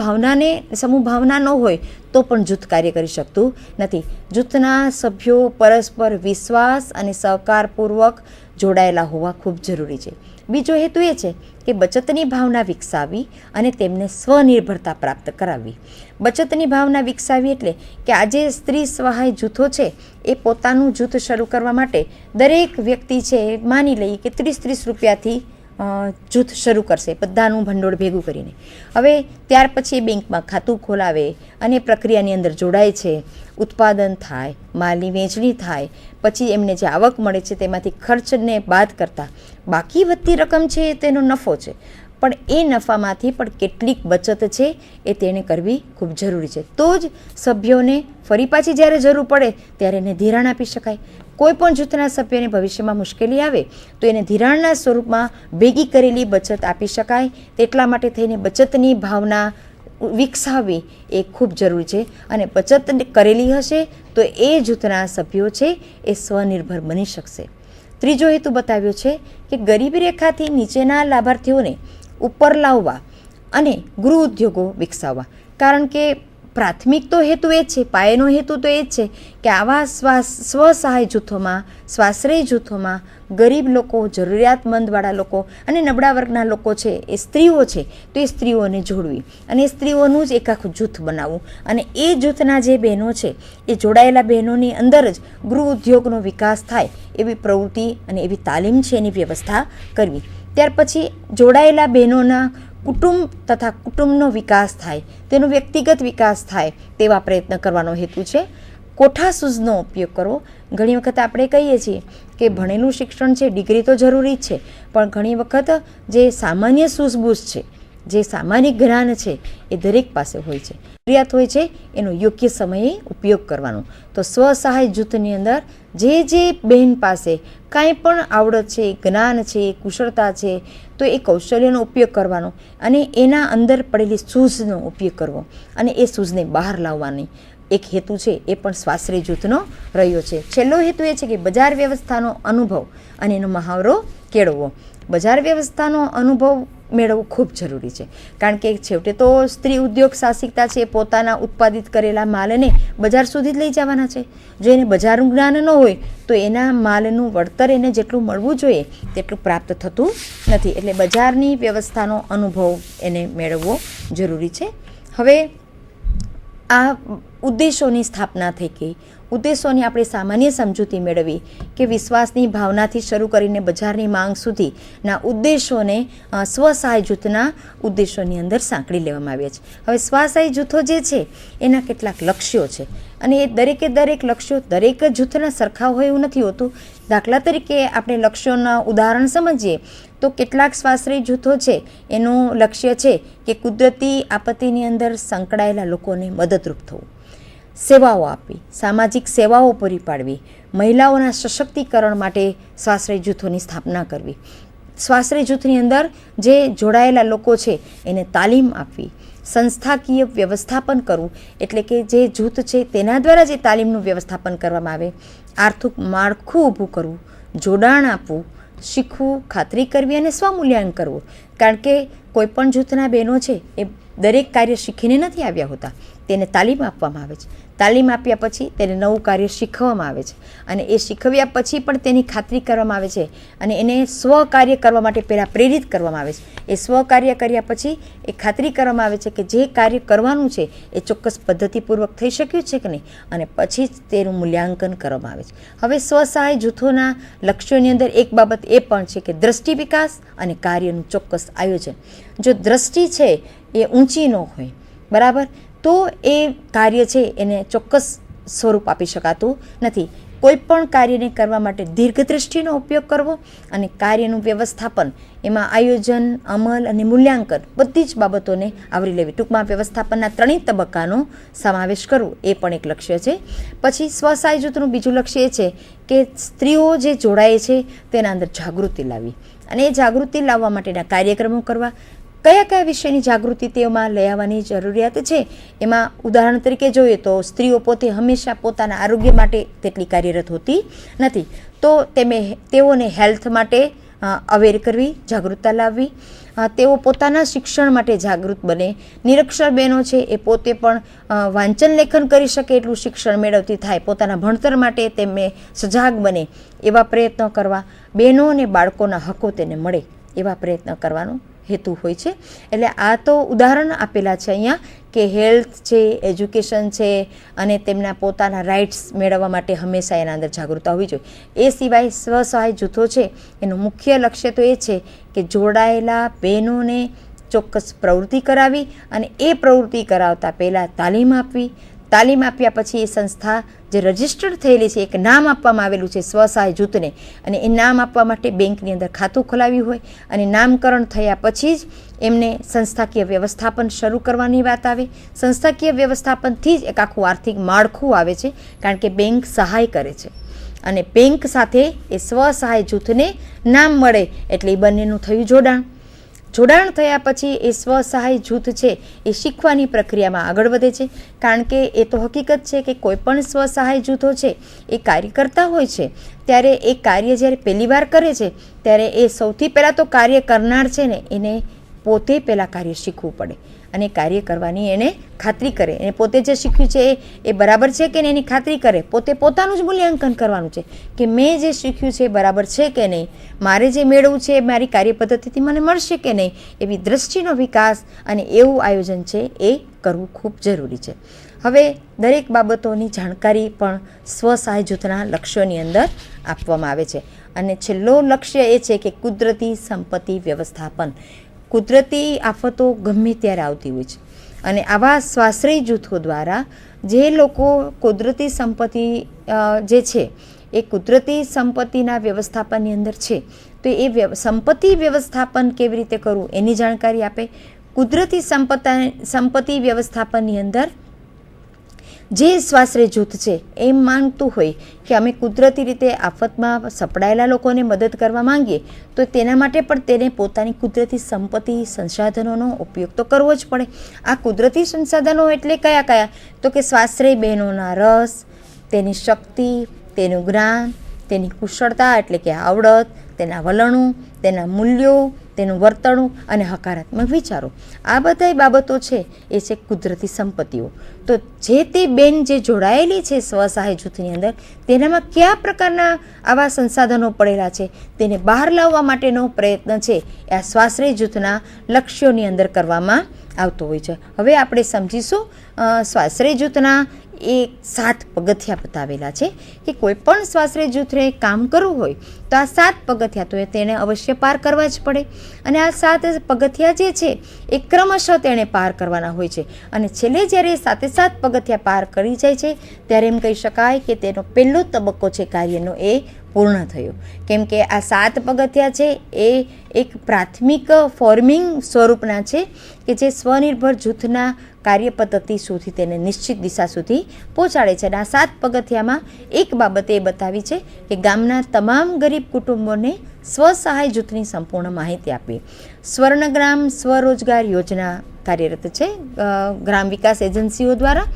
ભાવના ન હોય તો પણ જૂથ કાર્ય કરી શકતું નથી. જૂથના સભ્યો પરસ્પર વિશ્વાસ અને સહકારપૂર્વક જોડાયેલા હોવા ખૂબ જરૂરી છે. બીજો હેતુ એ છે કે બચતની ભાવના વિકસાવી અને તેમને સ્વનિર્ભરતા પ્રાપ્ત કરાવવી. બચતની ભાવના વિકસાવી એટલે કે આજે સ્ત્રી સહાય જૂથો છે એ પોતાનું જૂથ શરૂ કરવા માટે દરેક વ્યક્તિ છે માની લઈએ કે 30 રૂપિયાથી જૂથ શરૂ કરશે, બધાનું ભંડોળ ભેગું કરીને. હવે ત્યાર પછી બેંકમાં ખાતું ખોલાવે અને પ્રક્રિયાની અંદર જોડાય છે, ઉત્પાદન થાય, માલની વહેંચણી થાય, પછી એમને જે આવક મળે છે તેમાંથી ખર્ચને બાદ કરતાં બાકી વધતી રકમ છે તેનો નફો છે. પણ એ નફામાંથી પણ કેટલીક બચત છે એ તેણે કરવી ખૂબ જરૂરી છે. તો જ સભ્યોને ફરી પાછી જ્યારે જરૂર પડે ત્યારે એને ધિરાણ આપી શકાય. કોઈ પણ જૂથના સભ્યને ભવિષ્યમાં મુશ્કેલી આવે તો એને ધિરાણના સ્વરૂપમાં ભેગી કરેલી બચત આપી શકાય. તેટલા માટે થઈને બચતની ભાવના વિકસાવવી એ ખૂબ જરૂરી છે. અને બચત કરેલી હશે તો એ જૂથના સભ્યો છે એ સ્વનિર્ભર બની શકશે. ત્રીજો હેતુ બતાવ્યો છે કે ગરીબી રેખાથી નીચેના લાભાર્થીઓને ઉપર લાવવા અને ગૃહ ઉદ્યોગો વિકસાવવા. કારણ કે પ્રાથમિક તો હેતુ એ જ છે, પાયાનો હેતુ તો એ જ છે કે આવા સ્વસહાય જૂથોમાં, સ્વાશ્રય જૂથોમાં ગરીબ લોકો, જરૂરિયાતમંદવાળા લોકો અને નબળા વર્ગના લોકો છે, એ સ્ત્રીઓ છે, તો એ સ્ત્રીઓને જોડવી અને એ સ્ત્રીઓનું જ એક આખું જૂથ બનાવવું અને એ જૂથના જે બહેનો છે એ જોડાયેલા બહેનોની અંદર જ ગૃહ ઉદ્યોગનો વિકાસ થાય એવી પ્રવૃત્તિ અને એવી તાલીમ છે એની વ્યવસ્થા કરવી. ત્યાર પછી જોડાયેલા બહેનોના કુટુંબ તથા કુટુંબનો વિકાસ થાય, તેનો વ્યક્તિગત વિકાસ થાય તેવા પ્રયત્ન કરવાનો હેતુ છે. કોઠા સૂઝનો ઉપયોગ કરવો. ઘણી વખત આપણે કહીએ છીએ કે ભણેલું શિક્ષણ છે, ડિગ્રી તો જરૂરી જ છે, પણ ઘણી વખત જે સામાન્ય સૂઝબૂઝ છે, જે સામાન્ય જ્ઞાન છે એ દરેક પાસે હોય છે, જરૂરિયાત હોય છે, એનો યોગ્ય સમયે ઉપયોગ કરવાનો. તો સ્વસહાય જૂથની અંદર જે બહેન પાસે કાંઈ પણ આવડત છે, જ્ઞાન છે, કુશળતા છે, તો એ કૌશલ્યનો ઉપયોગ કરવાનો અને એના અંદર પડેલી સૂઝનો ઉપયોગ કરવો અને એ સૂઝને બહાર લાવવાની એક હેતુ છે. એ પણ સ્વાશ્રય જૂથનો રહ્યો છે. છેલ્લો હેતુ એ છે કે બજાર વ્યવસ્થાનો અનુભવ અને એનો મહાવરો કેળવવો. બજાર વ્યવસ્થાનો અનુભવ મેળવવું ખૂબ જરૂરી છે, કારણ કે છેવટે તો સ્ત્રી ઉદ્યોગ સાહસિકતા છે, પોતાના ઉત્પાદિત કરેલા માલને બજાર સુધી જ લઈ જવાના છે. જો એને બજારનું જ્ઞાન ન હોય તો એના માલનું વળતર એને જેટલું મળવું જોઈએ તેટલું પ્રાપ્ત થતું નથી. એટલે બજારની વ્યવસ્થાનો અનુભવ એને મેળવવો જરૂરી છે. હવે આ ઉદ્દેશોની સ્થાપના થઈ ગઈ. ઉદ્દેશોની આપણે સામાન્ય સમજૂતી મેળવી કે વિશ્વાસની ભાવનાથી શરૂ કરીને બજારની માંગ સુધીના ઉદ્દેશોને સ્વસહાય જૂથના ઉદ્દેશોની અંદર સાંકળી લેવામાં આવ્યા છે. હવે સ્વસહાય જૂથો જે છે એના કેટલાક લક્ષ્યો છે અને એ દરેક લક્ષ્યો દરેક જૂથના સરખા હોય એવું નથી હોતું. દાખલા તરીકે આપણે લક્ષ્યોના ઉદાહરણ સમજીએ તો કેટલાક સ્વાશ્રય જૂથો છે એનું લક્ષ્ય છે કે કુદરતી આપત્તિની અંદર સંકળાયેલા લોકોને મદદરૂપ થવું, સેવાઓ આપવી, સામાજિક સેવાઓ પૂરી પાડવી, મહિલાઓના સશક્તિકરણ માટે સ્વાશ્રય જૂથોની સ્થાપના કરવી, સ્વાશ્રય જૂથની અંદર જે જોડાયેલા લોકો છે એને તાલીમ આપવી, સંસ્થાકીય વ્યવસ્થાપન કરવું, એટલે કે જે જૂથ છે તેના દ્વારા જે તાલીમનું વ્યવસ્થાપન કરવામાં આવે, આર્થિક માળખું ઊભું કરવું, જોડાણ આપવું, શીખવું, ખાતરી કરવી અને સ્વમૂલ્યાંકન કરવું. કારણ કે કોઈપણ જૂથના બહેનો છે એ દરેક કાર્ય શીખીને નથી આવ્યા હોતા, તેને તાલીમ આપવામાં આવે છે. તાલીમ આપ્યા પછી તેને નવું કાર્ય શીખવવામાં આવે છે અને એ શીખવ્યા પછી પણ તેની ખાતરી કરવામાં આવે છે અને એને સ્વકાર્ય કરવા માટે પહેલાં પ્રેરિત કરવામાં આવે છે. એ સ્વકાર્ય કર્યા પછી એ ખાતરી કરવામાં આવે છે કે જે કાર્ય કરવાનું છે એ ચોક્કસ પદ્ધતિપૂર્વક થઈ શક્યું છે કે નહીં અને પછી જ તેનું મૂલ્યાંકન કરવામાં આવે છે. હવે સ્વસહાય જૂથોના લક્ષ્યોની અંદર એક બાબત એ પણ છે કે દ્રષ્ટિ વિકાસ અને કાર્યનું ચોક્કસ આયોજન. જો દ્રષ્ટિ છે એ ઊંચી ન હોય, બરાબર, તો એ કાર્ય છે એને ચોક્કસ સ્વરૂપ આપી શકાતું નથી. કોઈ પણ કાર્યને કરવા માટે દીર્ઘદ્રષ્ટિનો ઉપયોગ કરવો અને કાર્યનું વ્યવસ્થાપન, એમાં આયોજન, અમલ અને મૂલ્યાંકન બધી જ બાબતોને આવરી લેવી. ટૂંકમાં વ્યવસ્થાપનના ત્રણેય તબક્કાનો સમાવેશ કરવો એ પણ એક લક્ષ્ય છે. પછી સ્વસહાય જૂથનું બીજું લક્ષ્ય એ છે કે સ્ત્રીઓ જે જોડાય છે તેના અંદર જાગૃતિ લાવવી અને એ જાગૃતિ લાવવા માટેના કાર્યક્રમો કરવા. કયા વિષયની જાગૃતિ તેમાં લઈ આવવાની જરૂરિયાત છે, એમાં ઉદાહરણ તરીકે જોઈએ તો સ્ત્રીઓ પોતે હંમેશા પોતાના આરોગ્ય માટે તેટલી કાર્યરત હોતી નથી, તો તેઓને હેલ્થ માટે અવેર કરવી, જાગૃતતા લાવવી, તેઓ પોતાના શિક્ષણ માટે જાગૃત બને. નિરક્ષર બહેનો છે એ પોતે પણ વાંચન લેખન કરી શકે એટલું શિક્ષણ મેળવતી થાય, પોતાના ભણતર માટે તેમને સજાગ બને એવા પ્રયત્નો કરવા. બહેનો અને બાળકોના હકો તેને મળે એવા પ્રયત્ન કરવાનો હેતુ હોય છે. એટલે આ તો ઉદાહરણ આપેલા છે અહીંયા કે હેલ્થ છે, એજ્યુકેશન છે અને તેમના પોતાના રાઇટ્સ મેળવવા માટે હંમેશા એના અંદર જાગૃતતા હોવી જોઈએ. એ સિવાય સ્વસહાય જૂથો છે એનું મુખ્ય લક્ષ્ય તો એ છે કે જોડાયેલા બહેનોને ચોક્કસ પ્રવૃત્તિ કરાવી અને એ પ્રવૃત્તિ કરાવતા પહેલાં તાલીમ આપવી. તાલીમ આપ્યા પછી એ સંસ્થા જે રજિસ્ટર્ડ થયેલી છે, એક નામ આપવામાં આવેલું છે સ્વસહાય જૂથને, અને એ નામ આપવા માટે બેંકની અંદર ખાતું ખોલાવ્યું હોય અને નામકરણ થયા પછી જ એમને સંસ્થાકીય વ્યવસ્થાપન શરૂ કરવાની વાત આવે. સંસ્થાકીય વ્યવસ્થાપનથી જ એક આખું આર્થિક માળખું આવે છે, કારણ કે બેંક સહાય કરે છે અને બેંક સાથે એ સ્વસહાય જૂથને નામ મળે એટલે એ બંનેનું થયું જોડાણ. જોડાણ થયા પછી એ સ્વસહાય જૂથ છે એ શીખવાની પ્રક્રિયામાં આગળ વધે છે, કારણ કે એ તો હકીકત છે કે કોઈ પણ સ્વસહાય જૂથો છે એ કાર્ય કરતા હોય છે ત્યારે એ કાર્ય જ્યારે પહેલી વાર કરે છે ત્યારે એ સૌથી પહેલાં તો કાર્ય કરનાર છે ને એને પોતે પહેલાં કાર્ય શીખવું પડે અને કાર્ય કરવાની એને ખાતરી કરે, એને પોતે જે શીખ્યું છે એ બરાબર છે કે નહીં એની ખાતરી કરે, પોતે પોતાનું જ મૂલ્યાંકન કરવાનું છે કે મેં જે શીખ્યું છે એ બરાબર છે કે નહીં, મારે જે મેળવવું છે એ મારી કાર્ય પદ્ધતિથી મને મળશે કે નહીં, એવી દૃષ્ટિનો વિકાસ અને એવું આયોજન છે એ કરવું ખૂબ જરૂરી છે. હવે દરેક બાબતોની જાણકારી પણ સ્વસહાય જૂથના લક્ષ્યોની અંદર આપવામાં આવે છે અને છેલ્લો લક્ષ્ય એ છે કે કુદરતી સંપત્તિ વ્યવસ્થાપન. કુદરતી આફતો ગમે ત્યારે આવતી હોય છે અને આવા સ્વાશ્રય જૂથો દ્વારા જે લોકો કુદરતી સંપત્તિ જે છે એ કુદરતી સંપત્તિના વ્યવસ્થાપનની અંદર છે તો એ સંપત્તિ વ્યવસ્થાપન કેવી રીતે કરવું એની જાણકારી આપે. કુદરતી સંપત્તિ વ્યવસ્થાપનની અંદર જે સ્વાશ્રય જૂથ છે એમ માનતું હોય કે અમે કુદરતી રીતે આફતમાં સપડાયેલા લોકોને મદદ કરવા માંગીએ તો તેના માટે પણ તેને પોતાની કુદરતી સંપત્તિ સંસાધનોનો ઉપયોગ તો કરવો જ પડે. આ કુદરતી સંસાધનો એટલે કયા કયા? તો કે સ્વાશ્રય બહેનોના રસ, તેની શક્તિ, તેનું જ્ઞાન, તેની કુશળતા એટલે કે આવડત, તેના વલણો, તેના મૂલ્યો, તેનું વર્તણૂક અને હકારાત્મક વિચારો, આ બધી બાબતો છે એ છે કુદરતી સંપત્તિઓ. તો જે તે બેન જે જોડાયેલી છે સ્વસહાય જૂથની અંદર તેનામાં કયા પ્રકારના આવા સંસાધનો પડેલા છે તેને બહાર લાવવા માટેનો પ્રયત્ન છે એ આ સ્વાશ્રય જૂથના લક્ષ્યોની અંદર કરવામાં આવતો હોય છે. હવે આપણે સમજીશું સ્વાશ્રય જૂથના એ 7 પગથિયા બતાવેલા છે કે કોઈ પણ સ્વાશ્રય જૂથને કામ કરવું હોય તો આ 7 પગથિયા તો તેને અવશ્ય પાર કરવા જ પડે અને આ 7 પગથિયા જે છે એ ક્રમશઃ તેણે પાર કરવાના હોય છે અને છેલ્લે જ્યારે 7 પગથિયા પાર કરી જાય છે ત્યારે એમ કહી શકાય કે તેનો પહેલો તબક્કો છે કાર્યનો એ પૂર્ણ થયો. કેમ કે આ 7 પગથિયા છે એ એક પ્રાથમિક ફોર્મિંગ સ્વરૂપના છે કે જે સ્વનિર્ભર જૂથના કાર્ય પદ્ધતિ સુધી તેને નિશ્ચિત દિશા સુધી પહોંચાડે છે. અને આ 7 પગથિયામાં એક બાબત એ બતાવી છે કે ગામના તમામ ગરીબ કુટુંબોને સ્વસહાય જૂથની સંપૂર્ણ માહિતી આપવી. સ્વર્ણગ્રામ સ્વરોજગાર યોજના કાર્યરત છે ગ્રામ વિકાસ એજન્સીઓ દ્વારા.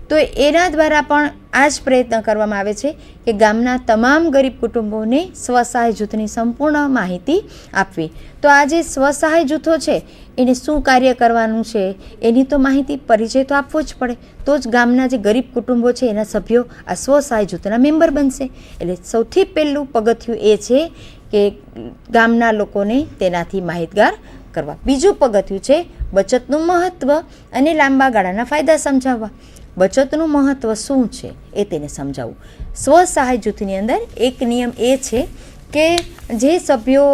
તો એના દ્વારા પણ આ જ પ્રયત્ન કરવામાં આવે છે કે ગામના તમામ ગરીબ કુટુંબોને સ્વસહાય જૂથની સંપૂર્ણ માહિતી આપવી. તો આ જે સ્વસહાય જૂથો છે એને શું કાર્ય કરવાનું છે એની તો માહિતી પરિચય તો આપવો જ પડે, તો જ ગામના જે ગરીબ કુટુંબો છે એના સભ્યો આ સ્વસહાય જૂથના મેમ્બર બનશે. એટલે સૌથી પહેલું પગથિયું એ છે કે ગામના લોકોને તેનાથી માહિતગાર કરવા. બીજું પગથિયું છે બચતનું મહત્ત્વ અને લાંબા ગાળાના ફાયદા સમજાવવા. બચતનું મહત્ત્વ શું છે એ તેને સમજાવવું. સ્વસહાય જૂથની અંદર એક નિયમ એ છે કે જે સભ્યો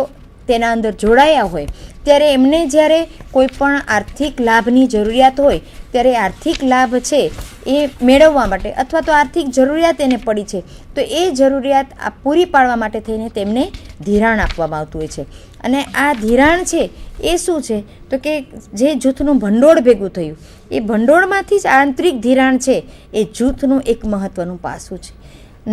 તેના અંદર જોડાયા હોય ત્યારે એમને જ્યારે કોઈ પણ આર્થિક લાભની જરૂરિયાત હોય ત્યારે આર્થિક લાભ છે એ મેળવવા માટે અથવા તો આર્થિક જરૂરિયાત એને પડી છે તો એ જરૂરિયાત પૂરી પાડવા માટે થઈને તેમને ધિરાણ આપવામાં આવતું હોય છે. અને આ ધિરાણ છે એ શું છે તો કે જે જૂથનું ભંડોળ ભેગું થયું એ ભંડોળમાંથી જ આંતરિક ધિરાણ છે એ જૂથનું એક મહત્ત્વનું પાસું છે.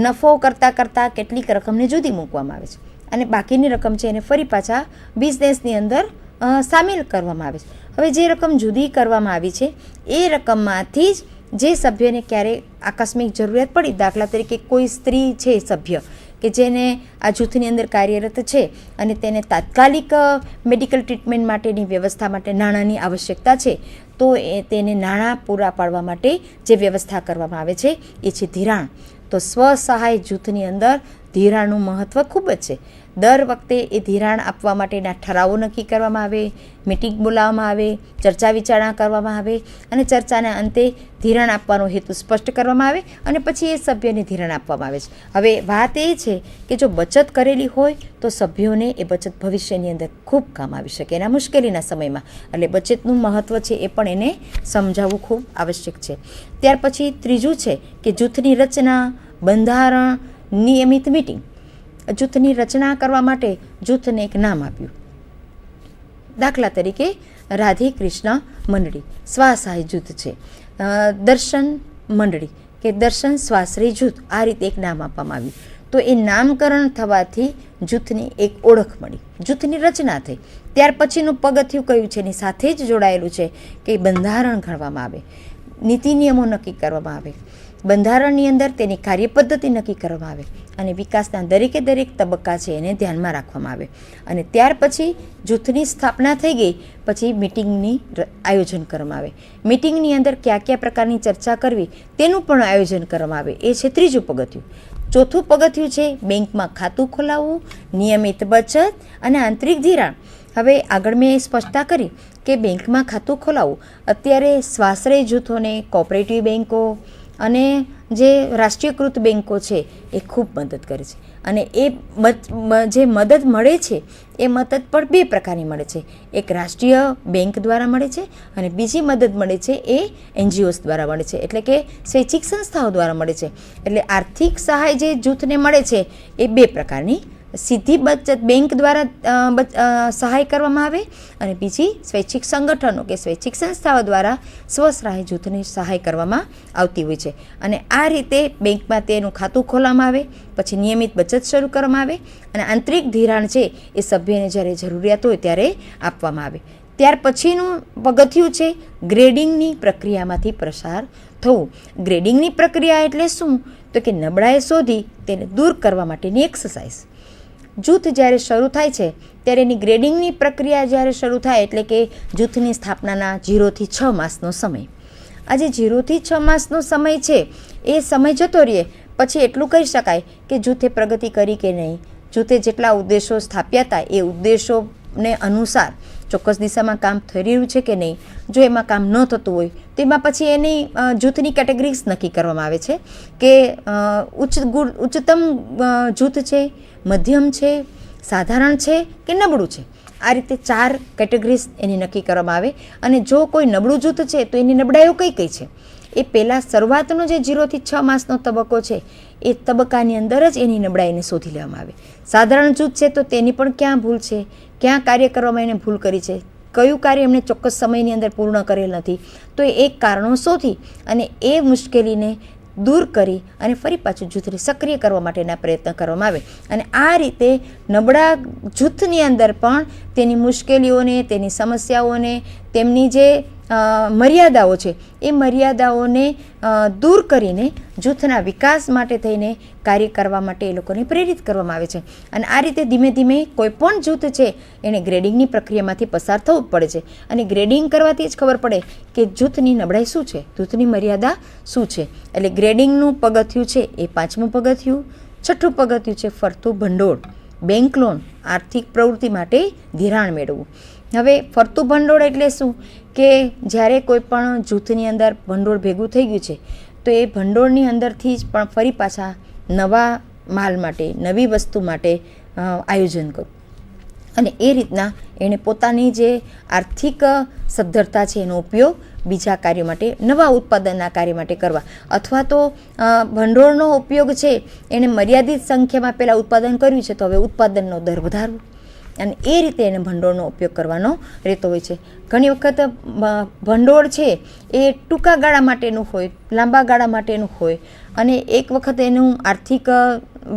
નફો કરતાં કેટલીક રકમને જુદી મૂકવામાં આવે છે અને બાકીની રકમ છે એને ફરી પાછા બિઝનેસની અંદર સામેલ કરવામાં આવે છે. હવે જે રકમ જુદી કરવામાં આવી છે એ રકમમાંથી જ જે સભ્યને ક્યારેય આકસ્મિક જરૂરિયાત પડી, દાખલા તરીકે કોઈ સ્ત્રી છે સભ્ય કે જેને આ જૂથની અંદર કાર્યરત છે અને તેને તાત્કાલિક મેડિકલ ટ્રીટમેન્ટ માટેની વ્યવસ્થા માટે નાણાંની આવશ્યકતા છે તો તેને નાણાં પૂરા પાડવા માટે જે વ્યવસ્થા કરવામાં આવે છે એ છે ધિરાણ. તો સ્વસહાય જૂથની અંદર ધિરાણનું મહત્ત્વ ખૂબ જ છે. દર વખતે એ ધિરાણ આપવા માટેના ઠરાવો નક્કી કરવામાં આવે, મિટિંગ બોલાવવામાં આવે, ચર્ચા વિચારણા કરવામાં આવે અને ચર્ચાના અંતે ધિરાણ આપવાનો હેતુ સ્પષ્ટ કરવામાં આવે અને પછી એ સભ્યને ધિરાણ આપવામાં આવે છે. હવે વાત એ છે કે જો બચત કરેલી હોય તો સભ્યોને એ બચત ભવિષ્યની અંદર ખૂબ કામ આવી શકે એના મુશ્કેલીના સમયમાં. એટલે બચતનું મહત્ત્વ છે એ પણ એને સમજાવવું ખૂબ આવશ્યક છે. ત્યાર પછી ત્રીજું છે કે જૂથની રચના, બંધારણ, નિયમિત મિટિંગ. જૂથની રચના કરવા માટે જૂથને એક નામ આપ્યું. દાખલા તરીકે રાધે કૃષ્ણ મંડળી સ્વસહાય જૂથ છે, દર્શન મંડળી કે દર્શન સ્વાશ્રય જૂથ, આ રીતે એક નામ આપવામાં આવ્યું. તો એ નામકરણ થવાથી જૂથની એક ઓળખ મળી, જૂથની રચના થઈ. ત્યાર પછીનું પગથિયું કયું છે એની સાથે જ જોડાયેલું છે કે બંધારણ ઘડવામાં આવે, નીતિ નિયમો નક્કી કરવામાં આવે, બંધારણની અંદર તેની કાર્યપદ્ધતિ નક્કી કરવામાં આવે અને વિકાસના દરેકે દરેક તબક્કા છે એને ધ્યાનમાં રાખવામાં આવે. અને ત્યાર પછી જૂથની સ્થાપના થઈ ગઈ પછી મિટિંગની આયોજન કરવામાં આવે. મિટિંગની અંદર કયા કયા પ્રકારની ચર્ચા કરવી તેનું પણ આયોજન કરવામાં આવે. એ છે ત્રીજું પગથિયું. ચોથું પગથિયું છે બેંકમાં ખાતું ખોલાવવું, નિયમિત બચત અને આંતરિક ધિરાણ. હવે આગળ મેં સ્પષ્ટતા કરી કે બેંકમાં ખાતું ખોલાવવું અત્યારે સ્વાશ્રય જૂથોને, કોઓપરેટિવ બેન્કો અને જે રાષ્ટ્રીયકૃત બેન્કો છે એ ખૂબ મદદ કરે છે. અને એ જે મદદ મળે છે એ મદદ પણ બે પ્રકારની મળે છે. એક રાષ્ટ્રીય બેંક દ્વારા મળે છે અને બીજી મદદ મળે છે એ NGOs દ્વારા મળે છે, એટલે કે સ્વૈચ્છિક સંસ્થાઓ દ્વારા મળે છે. એટલે આર્થિક સહાય જે જૂથને મળે છે એ બે પ્રકારની, સીધી બચત બેંક દ્વારા સહાય કરવામાં આવે અને બીજી સ્વૈચ્છિક સંગઠનો કે સ્વૈચ્છિક સંસ્થાઓ દ્વારા સ્વસહાય જૂથની સહાય કરવામાં આવતી હોય છે. અને આ રીતે બેંકમાં તેનું ખાતું ખોલવામાં આવે, પછી નિયમિત બચત શરૂ કરવામાં આવે અને આંતરિક ધિરાણ છે એ સભ્યને જ્યારે જરૂરિયાત હોય ત્યારે આપવામાં આવે. ત્યાર પછીનું પગથિયું છે ગ્રેડિંગની પ્રક્રિયામાંથી પસાર થવું. ગ્રેડિંગની પ્રક્રિયા એટલે શું? તો કે નબળાઈ શોધી તેને દૂર કરવા માટેની એક્સરસાઇઝ. જૂથ જ્યારે શરૂ થાય છે ત્યારે એની ગ્રેડિંગની પ્રક્રિયા જ્યારે શરૂ થાય એટલે કે જૂથની સ્થાપનાના 0 થી 6 માસનો સમય. આ જે 0 થી 6 માસનો સમય છે એ સમય જતો રહે પછી એટલું કહી શકાય કે જૂથે પ્રગતિ કરી કે નહીં, જૂથે જેટલા ઉદ્દેશો સ્થાપ્યા હતા એ ઉદ્દેશોને અનુસાર ચોક્કસ દિશામાં કામ થઈ રહ્યું છે કે નહીં. જો એમાં કામ ન થતું હોય તો એમાં પછી એની જૂથની કેટેગરીઝ નક્કી કરવામાં આવે છે કે ઉચ્ચતમ જૂથ છે, મધ્યમ છે, સાધારણ છે કે નબળું છે. આ રીતે 4 કેટેગરીઝ એની નક્કી કરવામાં આવે. અને જો કોઈ નબળું જૂથ છે તો એની નબળાઈઓ કઈ કઈ છે એ પહેલાં શરૂઆતનો જે 0 થી 6 માસનો તબક્કો છે એ તબક્કાની અંદર જ એની નબળાઈને શોધી લેવામાં આવે. સાધારણ જૂથ છે તો તેની પણ ક્યાં ભૂલ છે, ક્યાં કાર્ય કરવામાં એને ભૂલ કરી છે, કયું કાર્ય એમણે ચોક્કસ સમયની અંદર પૂર્ણ કરેલ નથી, તો એ એક કારણો શોધી અને એ મુશ્કેલીને દૂર કરી અને ફરી પાછું જૂથને સક્રિય કરવા માટેના પ્રયત્ન કરવામાં આવે. અને આ રીતે નબળા જૂથની અંદર પણ તેની મુશ્કેલીઓને, તેની સમસ્યાઓને, તેમની જે મર્યાદાઓ છે એ મર્યાદાઓને દૂર કરીને જૂથના વિકાસ માટે થઈને કાર્ય કરવા માટે એ લોકોને પ્રેરિત કરવામાં આવે છે. અને આ રીતે ધીમે ધીમે કોઈ પણ જૂથ છે એને ગ્રેડિંગની પ્રક્રિયામાંથી પસાર થવું જ પડે છે. અને ગ્રેડિંગ કરવાથી જ ખબર પડે કે જૂથની નબળાઈ શું છે, જૂથની મર્યાદા શું છે. એટલે ગ્રેડિંગનું પગથિયું છે એ 5મું પગથિયું. 6થું પગથિયું છે ફરતું ભંડોળ, બેંક લોન, આર્થિક પ્રવૃત્તિ માટે ધિરાણ મેળવવું. હવે ફરતું ભંડોળ એટલે શું કે જ્યારે કોઈ પણ જૂથની અંદર ભંડોળ ભેગું થઈ ગયું છે તો એ ભંડોળની અંદરથી જ પણ ફરી પાછા નવા માલ માટે, નવી વસ્તુ માટે આયોજન કરવું. અને એ રીતના એણે પોતાની જે આર્થિક સદ્ધરતા છે એનો ઉપયોગ બીજા કાર્યો માટે, નવા ઉત્પાદનના કાર્ય માટે કરવા. અથવા તો ભંડોળનો ઉપયોગ છે એણે મર્યાદિત સંખ્યામાં પહેલાં ઉત્પાદન કર્યું છે તો હવે ઉત્પાદનનો દર વધારવો અને એ રીતે એને ભંડોળનો ઉપયોગ કરવાનો રહેતો હોય છે. ઘણી વખત ભંડોળ છે એ ટૂંકા ગાળા માટેનું હોય, લાંબા ગાળા માટેનું હોય અને એક વખત એનું આર્થિક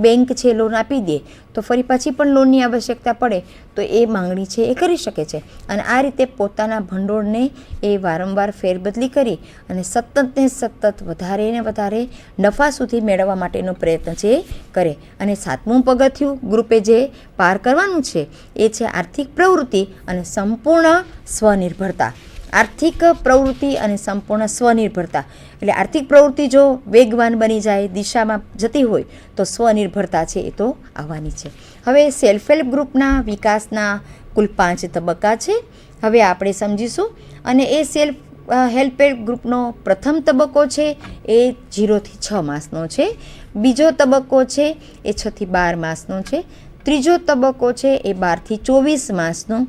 બેંક છે લોન આપી દે તો ફરી પાછી પણ લોનની આવશ્યકતા પડે તો એ માંગણી છે એ કરી શકે છે. અને આ રીતે પોતાના ભંડોળને એ વારંવાર ફેરબદલી કરી અને સતત ને સતત વધારે ને વધારે નફા સુધી મેળવવા માટેનો પ્રયત્ન છે એ કરે. અને 7મું પગથિયું ગ્રુપે જે પાર કરવાનું છે એ છે આર્થિક પ્રવૃત્તિ અને સંપૂર્ણ સ્વનિર્ભરતા. આર્થિક પ્રવૃત્તિ અને સંપૂર્ણ સ્વનિર્ભરતા એટલે આર્થિક પ્રવૃત્તિ જો વેગવાન બની જાય, દિશામાં જતી હોય તો સ્વનિર્ભરતા છે એ તો આવવાની છે. હવે સેલ્ફ હેલ્પ ગ્રુપના વિકાસના કુલ 5 તબક્કા છે, હવે આપણે સમજીશું. અને એ સેલ્ફ હેલ્પ ગ્રુપનો પ્રથમ તબક્કો છે એ 0 થી 6 માસનો છે. બીજો તબક્કો છે એ 6 થી 12 માસનો છે. ત્રીજો તબક્કો છે એ 12 થી 24 માસનો.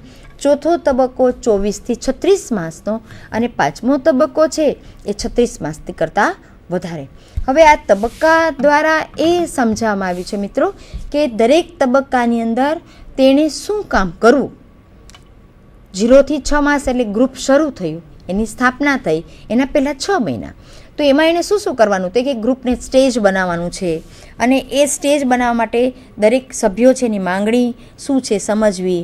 ચોથો તબક્કો 24 થી 36 માસનો અને 5મો તબક્કો છે એ 36 માસથી કરતાં વધારે. હવે આ તબક્કા દ્વારા એ સમજાવવામાં આવ્યું છે મિત્રો કે દરેક તબક્કાની અંદર તેણે શું કામ કરવું. 0 થી 6 માસ એટલે ગ્રુપ શરૂ થયું, એની સ્થાપના થઈ એના પહેલાં 6 મહિના. તો તો એમાં એણે શું કરવાનું, તો કે ગ્રુપને સ્ટેજ બનાવવાનું છે, અને એ સ્ટેજ બનાવવા માટે દરેક સભ્યો છે એની માંગણી શું છે સમજવી,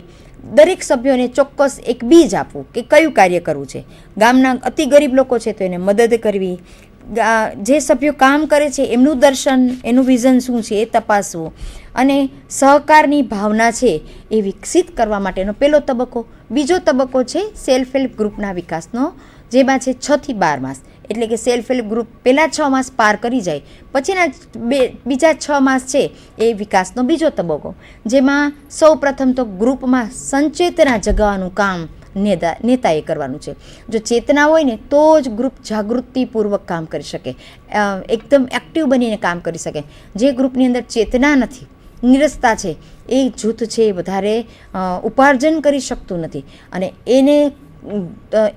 દરેક સભ્યોને ચોક્કસ એક બીજ આપવું કે કયું કાર્ય કરવું છે. ગામના અતિ ગરીબ લોકો છે તો એને મદદ કરવી, જે સભ્યો કામ કરે છે એમનું દર્શન, એનું વિઝન શું છે એ તપાસવું, અને સહકારની ભાવના છે એ વિકસિત કરવા માટેનો પહેલો તબક્કો. બીજો તબક્કો છે સેલ્ફ હેલ્પ ગ્રુપના વિકાસનો, જેમાં છે 6 થી 12 માસ, એટલે કે સેલ્ફ હેલ્પ ગ્રુપ પહેલાં 6 માસ પાર કરી જાય પછીના બીજા 6 માસ છે એ વિકાસનો બીજો તબક્કો, જેમાં સૌ પ્રથમ તો ગ્રુપમાં સંચેતના જગાવવાનું કામ નેતાએ કરવાનું છે. જો ચેતના હોય ને તો જ ગ્રુપ જાગૃતિપૂર્વક કામ કરી શકે, એકદમ એક્ટિવ બનીને કામ કરી શકે. જે ગ્રુપની અંદર ચેતના નથી, નીરસતા છે, એ જૂથ છે એ વધારે ઉપાર્જન કરી શકતું નથી, અને એને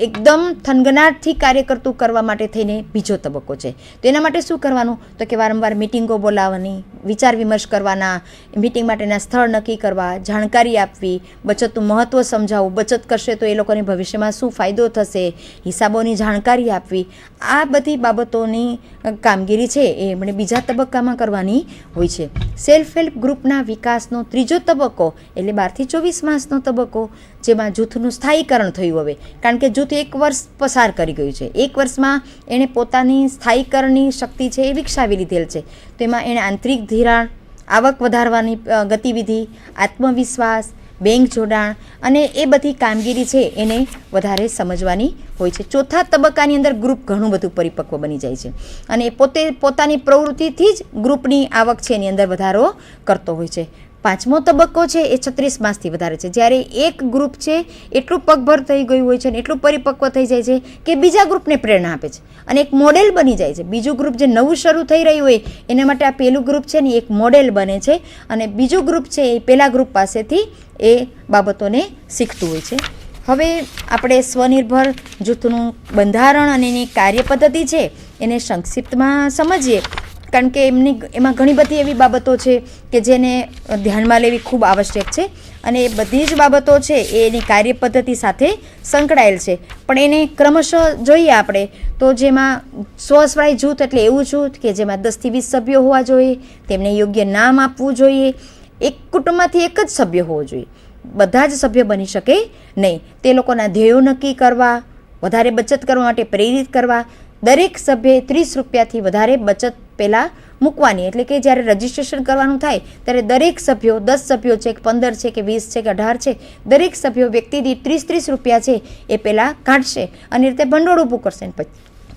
એકદમ થનગનાટથી કાર્ય કરતું કરવા માટે થઈને બીજો તબક્કો છે. તો એના માટે શું કરવાનું, તો કે વારંવાર મિટિંગો બોલાવવાની, વિચાર વિમર્શ કરવાના, મિટિંગ માટેના સ્થળ નક્કી કરવા, જાણકારી આપવી, બચતનું મહત્ત્વ સમજાવવું, બચત કરશે તો એ લોકોને ભવિષ્યમાં શું ફાયદો થશે, હિસાબોની જાણકારી આપવી. આ બધી બાબતોની કામગીરી છે એ એમણે બીજા તબક્કામાં કરવાની હોય છે. સેલ્ફ હેલ્પ ગ્રુપના વિકાસનો ત્રીજો તબક્કો એટલે 12 થી 24 માસનો તબક્કો, જેમાં જૂથનું સ્થાયીકરણ થયું. હવે કારણ કે જૂથ 1 વર્ષ પસાર કરી ગયું છે, 1 વર્ષમાં એણે પોતાની સ્થાયીકરણની શક્તિ છે એ વિકસાવી લીધેલ છે. તેમાં એણે આંતરિક ધિરાણ, આવક વધારવાની ગતિવિધિ, આત્મવિશ્વાસ, બેંક જોડાણ અને એ બધી કામગીરી છે એને વધારે સમજવાની હોય છે. ચોથા તબક્કાની અંદર ગ્રુપ ઘણું બધું પરિપક્વ બની જાય છે, અને પોતાની પ્રવૃત્તિથી જ ગ્રુપની આવક છે એની અંદર વધારો કરતો હોય છે. પાંચમો તબક્કો છે એ 36 માસથી વધારે છે, જ્યારે એક ગ્રુપ છે એટલું પગભર થઈ ગયું હોય છે ને એટલું પરિપક્વ થઈ જાય છે કે બીજા ગ્રુપને પ્રેરણા આપે છે અને એક મોડેલ બની જાય છે. બીજું ગ્રુપ જે નવું શરૂ થઈ રહ્યું હોય એના માટે આ પહેલું ગ્રુપ છે ને એક મોડેલ બને છે, અને બીજું ગ્રુપ છે એ પહેલા ગ્રુપ પાસેથી એ બાબતોને શીખતું હોય છે. હવે આપણે સ્વનિર્ભર જૂથનું બંધારણ અને એની કાર્યપદ્ધતિ છે એને સંક્ષિપ્તમાં સમજીએ, કારણ કે એમાં ઘણી બધી એવી બાબતો છે કે જેને ધ્યાનમાં લેવી ખૂબ આવશ્યક છે, અને એ બધી જ બાબતો છે એ એની કાર્યપદ્ધતિ સાથે સંકળાયેલ છે. પણ એને ક્રમશઃ જોઈએ આપણે તો જેમાં સ્વસહાય જૂથ એટલે એવું જૂથ કે જેમાં 10 થી 20 સભ્યો હોવા જોઈએ, તેમને યોગ્ય નામ આપવું જોઈએ, એક કુટુંબમાંથી એક જ સભ્ય હોવો જોઈએ, બધા જ સભ્ય બની શકે નહીં. તે લોકોના ધ્યેયો નક્કી કરવા, વધારે બચત કરવા માટે પ્રેરિત કરવા, દરેક સભ્યે 30 રૂપિયાથી વધારે બચત પહેલાં મૂકવાની, એટલે કે જ્યારે રજિસ્ટ્રેશન કરવાનું થાય ત્યારે દરેક સભ્યો 10 સભ્યો છે કે 15 છે કે 20 છે કે 18 છે, દરેક સભ્યો વ્યક્તિ દીઠ 30 રૂપિયા છે એ પહેલાં કાઢશે અને એ રીતે ભંડોળ ઊભું કરશે.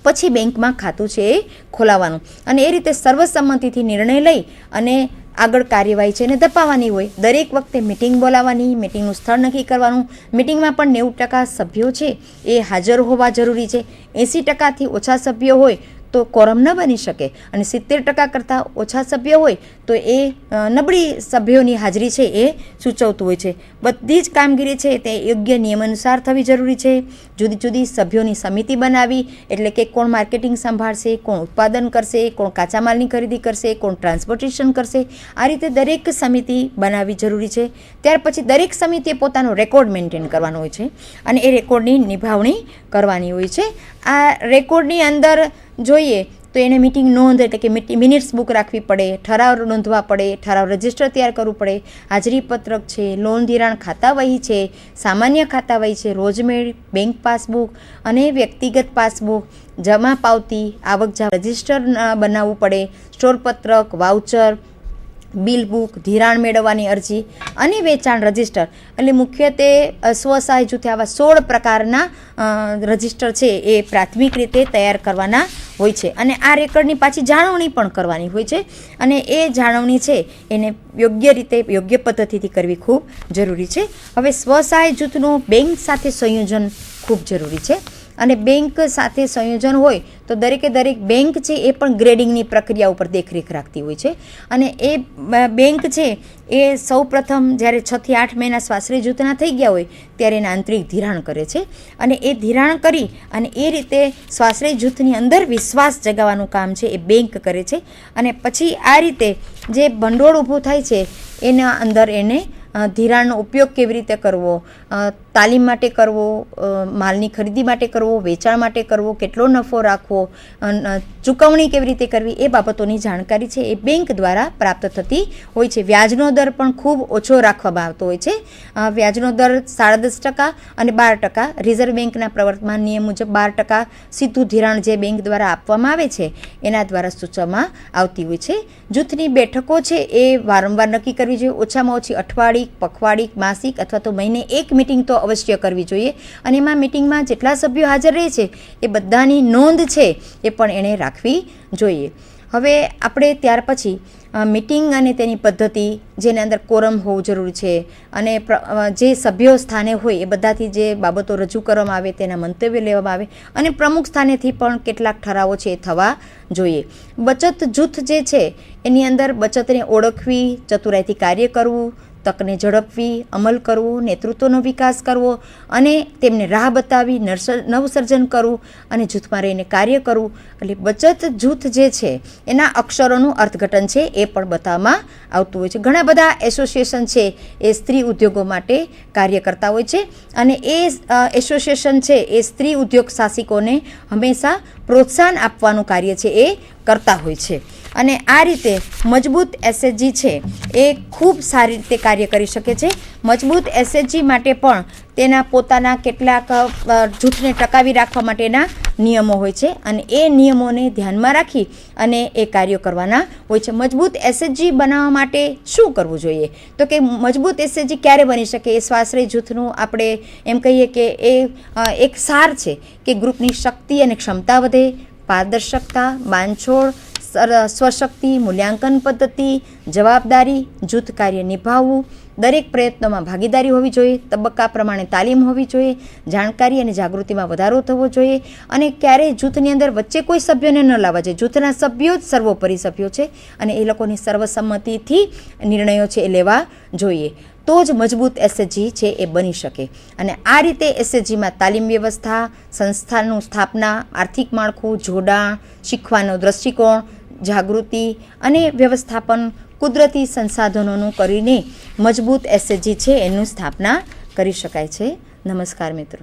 પછી બેંકમાં ખાતું છે એ ખોલાવવાનું, અને એ રીતે સર્વસંમતિથી નિર્ણય લઈ અને આગળ કાર્યવાહી છે એને દપાવવાની હોય. દરેક વખતે મિટિંગ બોલાવવાની, મિટિંગનું સ્થળ નક્કી કરવાનું. મિટિંગમાં પણ 90% સભ્યો છે એ હાજર હોવા જરૂરી છે. 80%થી ઓછા સભ્યો હોય તો કોરમ ન બની શકે, અને 70% કરતાં ઓછા સભ્યો હોય તો એ નબળી સભ્યોની હાજરી છે એ સૂચવતું હોય છે. બધી જ કામગીરી છે તે યોગ્ય નિયમ અનુસાર થવી જરૂરી છે. જુદી જુદી સભ્યોની સમિતિ બનાવી, એટલે કે કોણ માર્કેટિંગ સંભાળશે, કોણ ઉત્પાદન કરશે, કોણ કાચા માલની ખરીદી કરશે, કોણ ટ્રાન્સપોર્ટેશન કરશે, આ રીતે દરેક સમિતિ બનાવવી જરૂરી છે. ત્યાર પછી દરેક સમિતિએ પોતાનો રેકોર્ડ મેન્ટેન કરવાનો હોય છે, અને એ રેકોર્ડની નિભાવણી કરવાની હોય છે. આ રેકોર્ડની અંદર જોઈએ તો એને મિટિંગ નોંધ એટલે કે મિનિટ્સ બુક રાખવી પડે, ઠરાવ નોંધવા પડે, ઠરાવ રજિસ્ટર તૈયાર કરવું પડે, હાજરી પત્રક છે, લોન ધિરાણ ખાતા વહી છે, સામાન્ય ખાતા વહી છે, રોજમેળ બેંક પાસબુક અને વ્યક્તિગત પાસબુક, જમા પાવતી, આવક જાવક રજિસ્ટર બનાવવું પડે, સ્ટોર પત્રક, વાઉચર, બિલ બુક, ધિરાણ મેળવવાની અરજી અને વેચાણ રજિસ્ટર. એટલે મુખ્યત્વે સ્વસહાય જૂથે આવા 16 પ્રકારના રજિસ્ટર છે એ પ્રાથમિક રીતે તૈયાર કરવાના હોય છે, અને આ રેકોર્ડની પાછી જાળવણી પણ કરવાની હોય છે, અને એ જાળવણી છે એને યોગ્ય રીતે યોગ્ય પદ્ધતિથી કરવી ખૂબ જરૂરી છે. હવે સ્વસહાય જૂથનું બેંક સાથે સંયોજન ખૂબ જરૂરી છે, અને બેંક સાથે સંયોજન હોય તો દરેકે દરેક બેંક છે એ પણ ગ્રેડિંગની પ્રક્રિયા ઉપર દેખરેખ રાખતી હોય છે, અને એ બેંક છે એ સૌ પ્રથમ જ્યારે 6 થી 8 મહિના સ્વાશ્રય જૂથના થઈ ગયા હોય ત્યારે એને આંતરિક ધિરાણ કરે છે, અને એ ધિરાણ કરી અને એ રીતે સ્વાશ્રય જૂથની અંદર વિશ્વાસ જગાવવાનું કામ છે એ બેંક કરે છે, અને પછી આ રીતે જે ભંડોળ ઊભું થાય છે એના અંદર એને ધિરાણનો ઉપયોગ કેવી રીતે કરવો, તાલીમ માટે કરવો, માલની ખરીદી માટે કરવો, વેચાણ માટે કરવો, કેટલો નફો રાખવો, ચૂકવણી કેવી રીતે કરવી, એ બાબતોની જાણકારી છે એ બેંક દ્વારા પ્રાપ્ત થતી હોય છે. વ્યાજનો દર પણ ખૂબ ઓછો રાખવામાં આવતો હોય છે. વ્યાજનો દર 10.5% અને 12%. રિઝર્વ બેંકના પ્રવર્તમાન નિયમ મુજબ 12% સીધું ધિરાણ જે બેંક દ્વારા આપવામાં આવે છે એના દ્વારા સૂચવવામાં આવતી હોય છે. જૂથની બેઠકો છે એ વારંવાર નક્કી કરવી જોઈએ. ઓછામાં ઓછી અઠવાડિક, પખવાડિક, માસિક અથવા તો મહિને એક મિટિંગ તો અવશ્ય કરવી જોઈએ. અને એમાં મિટિંગમાં જેટલા સભ્યો હાજર રહે છે એ બધાની નોંધ છે એ પણ એણે રાખવી જોઈએ. હવે આપણે ત્યાર પછી મિટિંગ અને તેની પદ્ધતિ, જેની અંદર કોરમ હોવું જરૂરી છે અને જે સભ્યો સ્થાને હોય એ બધાથી જે બાબતો રજૂ કરવામાં આવે તેના મંતવ્ય લેવામાં આવે અને પ્રમુખ સ્થાનેથી પણ કેટલાક ઠરાવો છે એ થવા જોઈએ. બચત જૂથ જે છે એની અંદર બચતને ઓળખવી, ચતુરાઈથી કાર્ય કરવું, તકને ઝડપવી, અમલ કરવો, નેતૃત્વનો વિકાસ કરવો અને તેમને રાહ બતાવી નવસર્જન કરવું અને જૂથમાં રહીને કાર્ય કરવું. એટલે બચત જૂથ જે છે એના અક્ષરોનું અર્થઘટન છે એ પણ બતાવવામાં આવતું હોય છે. ઘણા બધા એસોસિએશન છે એ સ્ત્રી ઉદ્યોગો માટે કાર્ય કરતા હોય છે અને એ એસોસિએશન છે એ સ્ત્રી ઉદ્યોગ સાહસિકોને હંમેશા પ્રોત્સાહન આપવાનું કાર્ય છે એ કરતા હોય છે. અને આ રીતે મજબૂત એસએચજી છે એ ખૂબ સારી રીતે કાર્ય કરી શકે છે. મજબૂત એસએચજી માટે પણ તેના પોતાના કેટલાક જૂથને ટકાવી રાખવા માટેના નિયમો હોય છે અને એ નિયમોને ધ્યાનમાં રાખી અને એ કાર્યો કરવાના હોય છે. મજબૂત એસએચજી બનાવવા માટે શું કરવું જોઈએ? તો કે મજબૂત એસએચજી ક્યારે બની શકે? એ સ્વાશ્રય જૂથનું આપણે એમ કહીએ કે એ એક સાર છે કે ગ્રુપની શક્તિ અને ક્ષમતા વધે, પારદર્શકતા, બાંધછોડ, સ્વશક્તિ, મૂલ્યાંકન પદ્ધતિ, જવાબદારી, જૂથ કાર્ય નિભાવવું, દરેક પ્રયત્નોમાં ભાગીદારી હોવી જોઈએ, તબક્કા પ્રમાણે તાલીમ હોવી જોઈએ, જાણકારી અને જાગૃતિમાં વધારો થવો જોઈએ અને ક્યારેય જૂથની અંદર વચ્ચે કોઈ સભ્યોને ન લાવવા જોઈએ. જૂથના સભ્યો જ સર્વોપરી સભ્યો છે અને એ લોકોની સર્વસંમતિથી નિર્ણયો છે એ લેવા જોઈએ. તો જ મજબૂત એસએચજી છે એ બની શકે. અને આ રીતે એસએચજીમાં તાલીમ વ્યવસ્થા, સંસ્થાનું સ્થાપના, આર્થિક માળખું, જોડાણ, શીખવાનો દ્રષ્ટિકોણ, જાગૃતિ અને વ્યવસ્થાપન, કુદરતી સંસાધનોનું કરીને મજબૂત એસએચજી છે એનું સ્થાપના કરી શકાય છે. નમસ્કાર મિત્રો.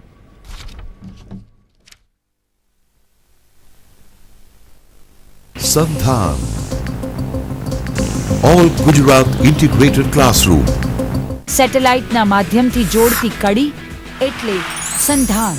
Sandhan. All Gujarat Integrated Classroom. સેટેલાઇટના માધ્યમથી જોડતી કડી એટલે સંધાન.